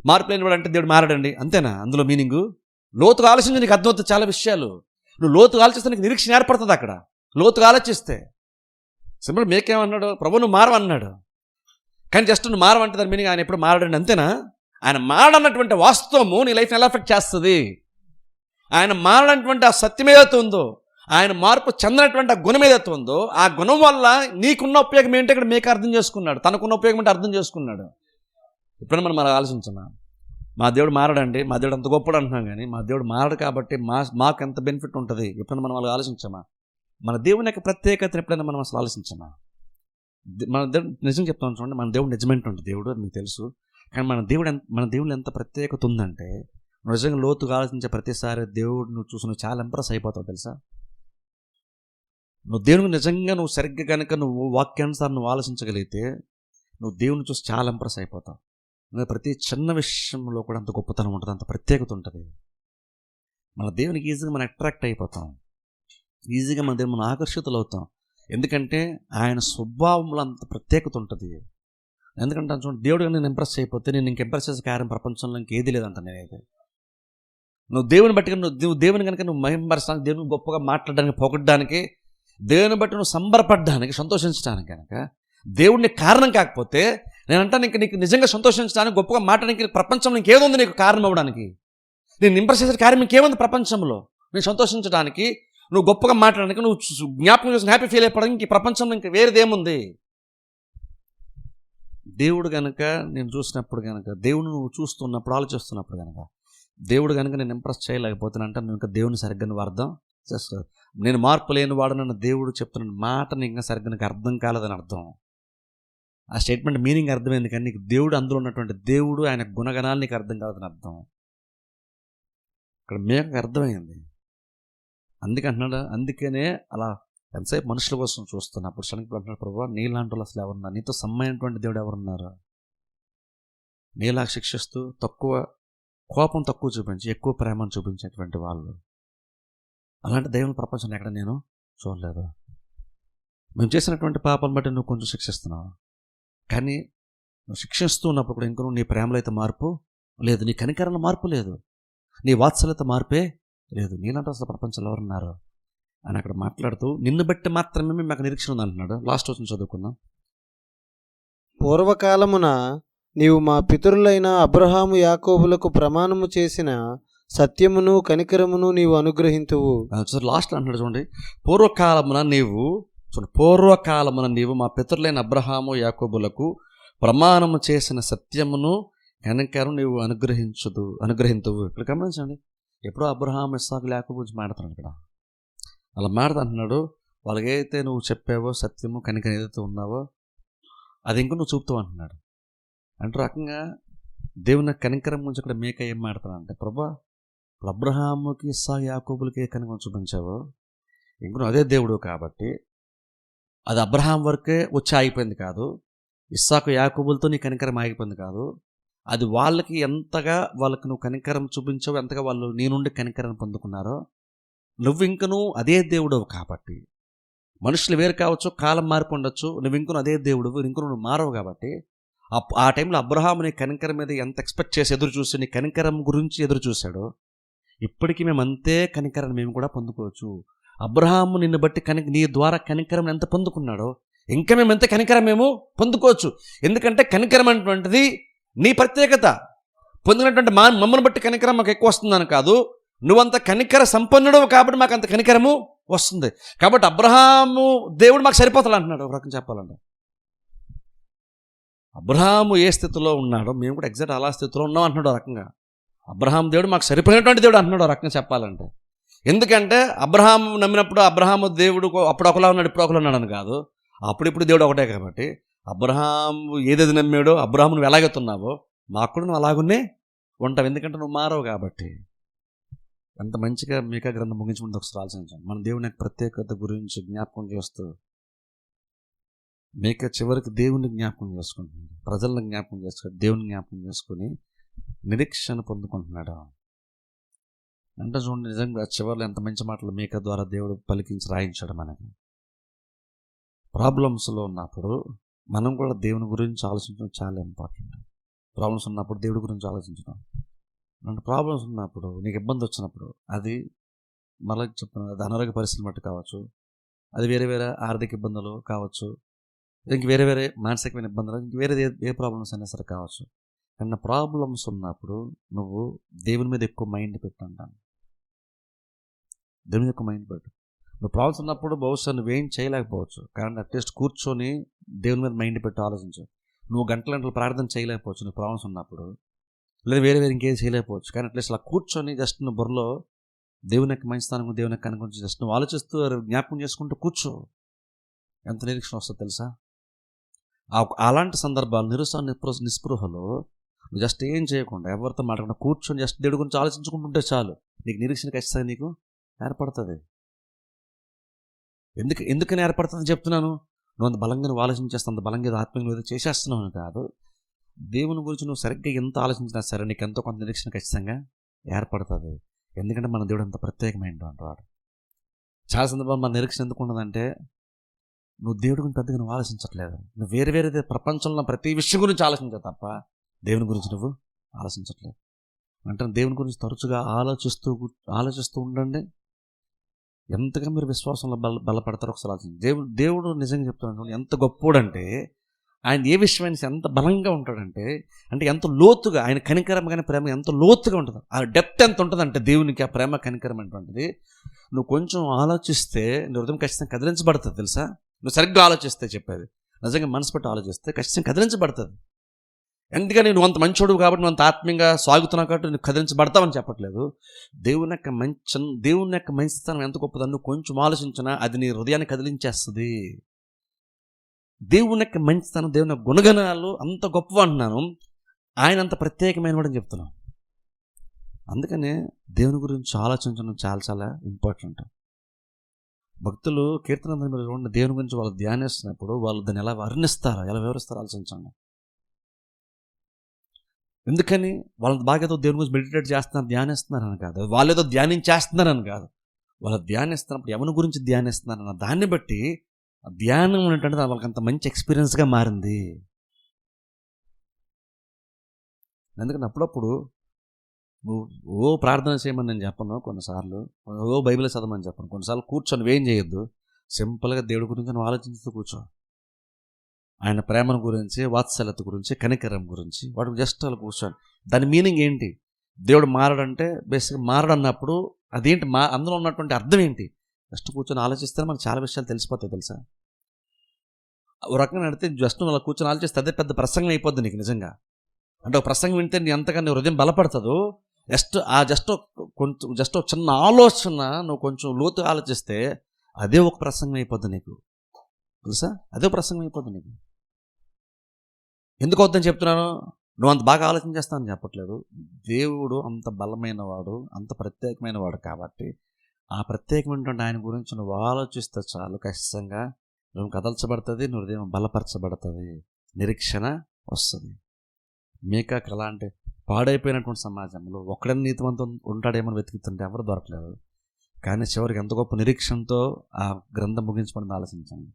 మార్పు లేని వాడు అంటే దేవుడు మారడండి, అంతేనా? అందులో మీనింగు లోతుగా ఆలోచించి నీకు అర్థమవుతుంది చాలా విషయాలు. నువ్వు లోతుగా ఆలోచిస్తే నీకు నిరీక్షణ ఏర్పడుతుంది. అక్కడ లోతుగా ఆలోచిస్తే సింపుల్ మేకేమన్నాడు? ప్రభు నువ్వు మారవన్నాడు, కానీ జస్ట్ నువ్వు మారవంటే దాని మీనింగ్ ఆయన ఎప్పుడు మారడండి, అంతేనా? ఆయన మారడన్నటువంటి వాస్తవము నీ లైఫ్ని ఎలా ఎఫెక్ట్ చేస్తుంది? ఆయన మారనటువంటి ఆ సత్యం ఏదైతే ఉందో, ఆయన మార్పు చెందినటువంటి ఆ గుణం ఏదైతే ఉందో, ఆ గుణం వల్ల నీకున్న ఉపయోగం ఏంటో ఇక్కడ మేక అర్థం చేసుకున్నాడు. తనకున్న ఉపయోగం ఏంటో అర్థం చేసుకున్నాడు. ఎప్పుడైనా మనం అలా ఆలోచించున్నాం, మా దేవుడు మారడండి, మా దేవుడు అంత గొప్పడు అంటున్నాం, కానీ మా దేవుడు మారడు కాబట్టి మాకు ఎంత బెనిఫిట్ ఉంటుంది? ఎప్పుడైనా మనం అలా ఆలోచించామా? మన దేవుని యొక్క ప్రత్యేకతను ఎప్పుడైనా మనం అసలు ఆలోచించామా? మన దేవుడు నిజం చెప్తాను చూడండి, మన దేవుడు నిజమైన దేవుడు, అది మీకు తెలుసు. కానీ మన దేవుడు ఎంత ప్రత్యేకత ఉందంటే, నిజంగా లోతుగా ఆలోచించే ప్రతిసారి దేవుడు నువ్వు చూసి నువ్వు చాలా ఇంప్రెస్ అయిపోతావు తెలుసా. నువ్వు దేవునికి నిజంగా నువ్వు సరిగ్గా కనుక నువ్వు వాక్యానుసారం నువ్వు ఆలోచించగలిగితే నువ్వు దేవుని చూసి చాలా ఇంప్రెస్ అయిపోతావు. ప్రతి చిన్న విషయంలో కూడా అంత గొప్పతనం ఉంటుంది, అంత ప్రత్యేకత ఉంటుంది. మన దేవునికి ఈజీగా మనం అట్రాక్ట్ అయిపోతాం, ఈజీగా మన దేవుని మనం ఆకర్షితులు అవుతాం. ఎందుకంటే ఆయన స్వభావంలో అంత ప్రత్యేకత ఉంటుంది. ఎందుకంటే చూడండి, దేవుడు నేను ఇంప్రెస్ అయిపోతే నేను ఇంక ఇంప్రెస్ చేసే కార్యం ప్రపంచంలో ఇంకేది లేదంట. నేనైతే నువ్వు దేవుని బట్టి నువ్వు దేవుని కనుక నువ్వు మహిమపరచడానికి, దేవుని గొప్పగా మాట్లాడడానికి, పొగడ్డానికి, దేవుని బట్టి నువ్వు సంబరపడడానికి, సంతోషించడానికి కనుక దేవుడిని కారణం కాకపోతే నేనంటాను ఇంక నీకు నిజంగా సంతోషించడానికి, గొప్పగా మాట్లాడడానికి ప్రపంచంలో ఇంకేముంది నీకు కారణం అవ్వడానికి? నేను ఇంప్రెస్ చేసే కార్యం ఇంకేముంది ప్రపంచంలో? నేను సంతోషించడానికి, నువ్వు గొప్పగా మాట్లాడడానికి, నువ్వు జ్ఞాపకం చేసిన హ్యాపీ ఫీల్ అయిపోవడానికి ఈ ప్రపంచంలో ఇంక వేరేదేముంది? దేవుడు కనుక నేను చూసినప్పుడు కనుక, దేవుడు నువ్వు చూస్తున్నప్పుడు, ఆలోచిస్తున్నప్పుడు కనుక, దేవుడు కనుక నేను ఇంప్రెస్ చేయలేకపోతున్నానంటే నువ్వు ఇంకా దేవుని సరిగ్గా నువ్వు అర్థం చేస్తావు. నేను మార్పు లేని వాడు నన్ను దేవుడు చెప్తున్న మాట నీకు ఇంకా సరిగ్గా నీకు అర్థం కాలేదని అర్థం. ఆ స్టేట్మెంట్ మీనింగ్ అర్థమైంది, కానీ నీకు దేవుడు, అందులో ఉన్నటువంటి దేవుడు, ఆయన గుణగణాలు నీకు అర్థం కాలేదని అర్థం. ఇక్కడ మేకు అర్థమైంది. అందుకనే అలా ఎంతసేపు మనుషుల కోసం చూస్తున్నప్పుడు శనికి అంటున్నాడు, ప్రభు నీలాంటి వాళ్ళు అసలు ఎవరున్నారు? నీతో సమ్మైనటువంటి దేవుడు ఎవరున్నారు? నీలా శిక్షిస్తూ కోపం తక్కువ చూపించి ఎక్కువ ప్రేమను చూపించేటువంటి వాళ్ళు, అలాంటి దేవుని ప్రపంచంలో ఎక్కడ నేను చూడలేదు. మేము చేసినటువంటి పాపాలను బట్టి నువ్వు కొంచెం శిక్షిస్తున్నావు, కానీ నువ్వు శిక్షిస్తూ ఉన్నప్పుడు కూడా ఇంకా నీ ప్రేమలో అయితే మార్పు లేదు, నీ కనికరణ మార్పు లేదు, నీ వాత్సల్యత మార్పే లేదు, నీలంటే అసలు ప్రపంచంలో ఎవరున్నారు అని అక్కడ మాట్లాడుతూ నిన్ను బట్టి మాత్రమే మాకు నిరీక్షణ ఉంది అంటున్నాడు. లాస్ట్ వచ్చిన చదువుకుందాం. పూర్వకాలమున నీవు మా పితరులైన అబ్రహాము యాకోబులకు ప్రమాణము చేసిన సత్యమును కనికరమును నీవు అనుగ్రహింతువు. లాస్ట్ అంటున్నాడు చూడండి, పూర్వకాలమున నీవు మా పితరులైన అబ్రహాము యాకోబులకు ప్రమాణము చేసిన సత్యమును కనికరం నీవు అనుగ్రహింతువు. ఇక్కడ గమనించండి, ఎప్పుడో అబ్రహాం ఇస్సాకు యాకోబు గురించి మాట్లాడుతున్నాడు. ఇక్కడ అలా మాట్లాడుతున్నాడు, వాళ్ళకైతే నువ్వు చెప్పావో సత్యము కనికరం ఏదైతే ఉన్నావో అది ఇంకో నువ్వు చూపుతావు అంటున్నాడు. అంటే రకంగా దేవుని కనికరం గురించి ఇక్కడ మేక ఏం మాట్లాడుతున్నా అంటే, ప్రభా ఇప్పుడు అబ్రహాముకి ఇస్సాకు యాకోబులకి ఏ కనికరం చూపించావో ఇంకో అదే దేవుడు కాబట్టి అది అబ్రహాం వరకే వచ్చి ఆగిపోయింది కాదు, ఇస్సాకు యాకోబులతో నీ కనికరం ఆగిపోయింది కాదు, అది వాళ్ళకి ఎంతగా వాళ్ళకి నువ్వు కనికరం చూపించావు, ఎంతగా వాళ్ళు నీ నుండి కనికరం పొందుకున్నారో నువ్వు ఇంకను అదే దేవుడవు కాబట్టి, మనుషులు వేరు కావచ్చు, కాలం మార్పు ఉండొచ్చు, నువ్వు ఇంకను అదే దేవుడు, ఇంకను నువ్వు మారవు కాబట్టి ఆ టైంలో అబ్రహాము నీ కనికరం మీద ఎంత ఎక్స్పెక్ట్ చేసి ఎదురు చూసి నీ కనికరం గురించి ఎదురు చూశాడో ఇప్పటికీ మేము అంతే కనికరాన్ని మేము కూడా పొందుకోవచ్చు. అబ్రహాము నిన్ను బట్టి నీ ద్వారా కనికరం ఎంత పొందుకున్నాడో ఇంకా మేము ఎంత కనికరం మేము పొందుకోవచ్చు. ఎందుకంటే కనికరం అటువంటిది నీ ప్రత్యేకత. పొందినటువంటి మమ్మల్ని బట్టి కనికరం మాకు ఎక్కువ వస్తుందని కాదు, నువ్వంత కనికర సంపన్నుడు కాబట్టి మాకు అంత కనికరము వస్తుంది. కాబట్టి అబ్రహాము దేవుడు మాకు సరిపోతాడు అంటున్నాడు. ఒక రకం చెప్పాలంటే అబ్రహాము ఏ స్థితిలో ఉన్నాడో మేము కూడా ఎగ్జాక్ట్ అలా స్థితిలో ఉన్నాం అంటున్నాడు. ఆ రకంగా అబ్రహాం దేవుడు మాకు సరిపోయినటువంటి దేవుడు అంటున్నాడు. ఆ రకంగా చెప్పాలంటే ఎందుకంటే అబ్రహాము నమ్మినప్పుడు అబ్రహాము దేవుడు అప్పుడు ఒకలా ఉన్నాడు, ఇప్పుడు ఒకలా ఉన్నాడని కాదు, అప్పుడిప్పుడు దేవుడు ఒకటే. కాబట్టి అబ్రహాము ఏదేది నమ్మాడో అబ్రహాము నువ్వు ఎలాగెత్తున్నావో మాకు కూడా నువ్వు అలాగునే ఉంటావు, ఎందుకంటే నువ్వు మారవు కాబట్టి. ఎంత మంచిగా మీకా గ్రంథం ముగించుకుంటే ఒకసారి ఆలోచించాం. మన దేవుని యొక్క ప్రత్యేకత గురించి జ్ఞాపకం చేస్తూ మీకా చివరికి దేవుని జ్ఞాపకం చేసుకుంటుంది, ప్రజలను జ్ఞాపకం చేసుకుని దేవుని జ్ఞాపకం చేసుకుని నిరీక్షణ పొందుకుంటున్నాడు. అంటే చూడండి, నిజంగా చివరిలో ఎంత మంచి మాటలు మీకా ద్వారా దేవుడు పలికించి రాయించాడు మనకి. ప్రాబ్లమ్స్లో ఉన్నప్పుడు మనం కూడా దేవుని గురించి ఆలోచించడం చాలా ఇంపార్టెంట్. ప్రాబ్లమ్స్ ఉన్నప్పుడు దేవుడి గురించి ఆలోచించడం. అంటే ప్రాబ్లమ్స్ ఉన్నప్పుడు నీకు ఇబ్బంది వచ్చినప్పుడు అది మళ్ళీ చెప్తున్నాను, అది అనారోగ్య పరిస్థితులు బట్టి కావచ్చు, అది వేరే వేరే ఆర్థిక ఇబ్బందులు కావచ్చు, ఇంక వేరే వేరే మానసికమైన ఇబ్బందులు, ఇంక వేరే ఏ ప్రాబ్లమ్స్ అయినా సరే కావచ్చు. కానీ ప్రాబ్లమ్స్ ఉన్నప్పుడు నువ్వు దేవుని మీద ఎక్కువ మైండ్ పెట్టంటాను. దేవుని మీద ఎక్కువ మైండ్ పెట్టు. నువ్వు ప్రాబ్లమ్స్ ఉన్నప్పుడు బహుశా నువ్వేం చేయలేకపోవచ్చు, కానీ అట్లీస్ట్ కూర్చొని దేవుని మీద మైండ్ పెట్టి ఆలోచించు. నువ్వు గంటలు ప్రార్థన చేయలేకపోవచ్చు నువ్వు ప్రాబ్లమ్స్ ఉన్నప్పుడు, లేదా వేరే ఇంకేది చేయలేకపోవచ్చు, కానీ అట్లీస్ట్ అలా కూర్చొని జస్ట్ నువ్వు బుర్రలో దేవుని యొక్క మంచితనం దేవుని యొక్క కనుక జస్ట్ నువ్వు ఆలోచిస్తూ జ్ఞాపకం చేసుకుంటూ కూర్చో. ఎంత నిరీక్షణ వస్తుందో తెలుసా? అలాంటి సందర్భాలు నిస్పృహలో నువ్వు జస్ట్ ఏం చేయకుండా ఎవరితో మాట్లాడకుండా కూర్చొని జస్ట్ దేవుడి గురించి ఆలోచించుకుంటుంటే చాలు, నీకు నిరీక్షణ ఖచ్చితంగా నీకు ఏర్పడుతుంది. ఎందుకని ఏర్పడుతుంది చెప్తున్నాను. నువ్వు అంత బలంగా నువ్వు ఆలోచించేస్తావు, అంత బలంగా ఆత్మీయంగా ఏదో చేసేస్తున్నావు అని కాదు, దేవుని గురించి నువ్వు సరిగ్గా ఎంత ఆలోచించినా సరే నీకు ఎంతో కొంత నిరీక్షణ ఖచ్చితంగా ఏర్పడుతుంది. ఎందుకంటే మన దేవుడు అంత ప్రత్యేకమైన వాడు. చాలా సందర్భాలు మన నిరీక్షణ ఎందుకు ఉండదంటే నువ్వు దేవుడి గురించి పెద్దగా నువ్వు ఆలోచించట్లేదు, నువ్వు వేరే ప్రపంచంలో ప్రతి విషయం గురించి ఆలోచించావు తప్ప దేవుని గురించి నువ్వు ఆలోచించట్లేదు. అంటే దేవుని గురించి తరచుగా ఆలోచిస్తూ ఉండండి. ఎంతగా మీరు విశ్వాసంలో బలపడతారో ఒకసారి ఆలోచించండి. దేవుడు నిజంగా చెప్తున్నాడు, ఎంత గొప్పోడంటే ఆయన ఏ విషయమైన ఎంత బలంగా ఉంటాడంటే, అంటే ఎంత లోతుగా ఆయన కనికరం కానీ ప్రేమ ఎంత లోతుగా ఉంటుంది, ఆ డెప్త్ ఎంత ఉంటుందంటే దేవునికి ఆ ప్రేమ కనికరం అటువంటిది. నువ్వు కొంచెం ఆలోచిస్తే నీ హృదయం ఖచ్చితంగా కదిలించబడుతుంది తెలుసా. నువ్వు సరిగ్గా ఆలోచిస్తే, చెప్పేది నిజంగా మనసు పెట్టి ఆలోచిస్తే ఖచ్చితంగా కదిలించబడుతుంది. ఎందుకని నువ్వు అంత మంచోడు కాబట్టి నువ్వు అంత ఆత్మీయంగా సాగుతున్నావు కాబట్టి నువ్వు కదిలించబడతావని చెప్పట్లేదు. దేవుని యొక్క మంచితనం ఎంత గొప్పదని నువ్వు కొంచెం ఆలోచించినా అది నీ హృదయాన్ని కదిలించేస్తుంది. దేవుని యొక్క మంచితనం, దేవుని యొక్క గుణగణాలు అంత గొప్ప అంటున్నాను, ఆయన అంత ప్రత్యేకమైన వాడని చెప్తున్నాను. అందుకనే దేవుని గురించి ఆలోచించడం చాలా చాలా ఇంపార్టెంట్. భక్తులు కీర్తన చూడండి, దేవుని గురించి వాళ్ళు ధ్యానిస్తున్నప్పుడు వాళ్ళు దాన్ని ఎలా వర్ణిస్తారో, ఎలా వివరిస్తారో ఆలోచించండి. ఎందుకని వాళ్ళ బాగా ఏదో దేవుని గురించి మెడిటేట్ చేస్తున్నారు, ధ్యానిస్తున్నారని కాదు, వాళ్ళు ఏదో ధ్యానించేస్తున్నారని కాదు, వాళ్ళు ధ్యానిస్తున్నప్పుడు ఎవరి గురించి ధ్యానిస్తున్నారన్న దాన్ని బట్టి ఆ ధ్యానం ఏంటంటే వాళ్ళకి అంత మంచి ఎక్స్పీరియన్స్గా మారింది. ఎందుకంటే అప్పుడప్పుడు నువ్వు ప్రార్థన చేయమని నేను చెప్పను, కొన్నిసార్లు బైబిల్ చదవమని చెప్పను, కొన్నిసార్లు కూర్చొని ఏం చేయొద్దు, సింపుల్గా దేవుడి గురించి నువ్వు ఆలోచిస్తూ కూర్చో. ఆయన ప్రేమను గురించి, వాత్సల్యత గురించి, కనికరం గురించి వాడు జస్ట్ అలా కూర్చోండి. దాని మీనింగ్ ఏంటి? దేవుడు మారడంటే బేసిక్గా మారడు అన్నప్పుడు అదేంటి, అందులో ఉన్నటువంటి అర్థం ఏంటి? జస్ట్ కూర్చొని ఆలోచిస్తే మనకు చాలా విషయాలు తెలిసిపోతాయి తెలుసా. ఒక రకంగా అడిగితే జస్ట్ అలా కూర్చొని ఆలోచిస్తే అదే పెద్ద ప్రసంగం అయిపోద్ది నీకు నిజంగా. అంటే ఒక ప్రసంగం వింటే నీ అంతగా నీ హృదయం బలపడుతుందో, జస్ట్ ఒక చిన్న ఆలోచన నువ్వు కొంచెం లోతు ఆలోచిస్తే అదే ఒక ప్రసంగం అయిపోద్ది నీకు తెలుసా. అదే ప్రసంగం అయిపోద్ది నీకు. ఎందుకు అవుతుందని చెప్తున్నాను? నువ్వు అంత బాగా ఆలోచన చేస్తానని చెప్పట్లేదు. దేవుడు అంత బలమైన వాడు, అంత ప్రత్యేకమైన వాడు కాబట్టి ఆ ప్రత్యేకమైనటువంటి ఆయన గురించి నువ్వు ఆలోచిస్తే చాలు, ఖచ్చితంగా నువ్వు కదల్చబడుతుంది, నువ్వు హృదయం బలపరచబడుతుంది, నిరీక్షణ వస్తుంది. మీకాకి అలాంటి పాడైపోయినటువంటి సమాజంలో ఒక్కడని నీతివంతం ఉంటాడేమని వెతుకుతుంటే ఎవరు దొరకలేదు. కానీ చివరికి ఎంత గొప్ప నిరీక్షణతో ఆ గ్రంథం ముగించబడింది ఆలోచించండి.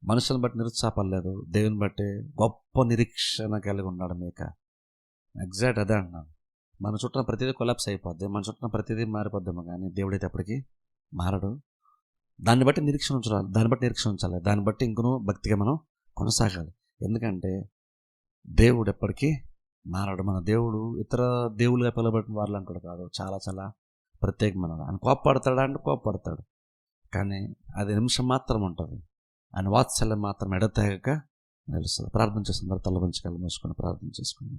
మనుషులను బట్టి నిరుత్సాహపడలేదు, దేవుని బట్టి గొప్ప నిరీక్షణ కలిగి ఉన్నాడు మీక. ఎగ్జాక్ట్ అదే అంటున్నాను. మన చుట్టూ ప్రతిదీ కొలాప్స్ అయిపోద్ది, మన చుట్టూ ప్రతిదీ మారిపోద్దేమో, కానీ దేవుడైతే ఎప్పటికీ మారడు. దాన్ని బట్టి నిరీక్షణ ఉంచాలి, దాన్ని బట్టి ఇంకనూ భక్తిగా మనం కొనసాగాలి. ఎందుకంటే దేవుడు ఎప్పటికీ మారడు. మన దేవుడు ఇతర దేవుళ్ళుగా పిలవబడిన వాళ్ళు అంటాడు కాదు, చాలా చాలా ప్రత్యేకమైనడు. ఆయన కోప్పడతాడా అంటే కోప్పడతాడు, కానీ అది నిమిషం మాత్రం ఉంటుంది. ఆయన వాత్సల్యం మాత్రం ఎడతెగక నిలుస్తుంది. ప్రార్థన చేస్తున్నారు, తల వంచి కళ్ళు మూసుకొని ప్రార్థన చేసుకుని.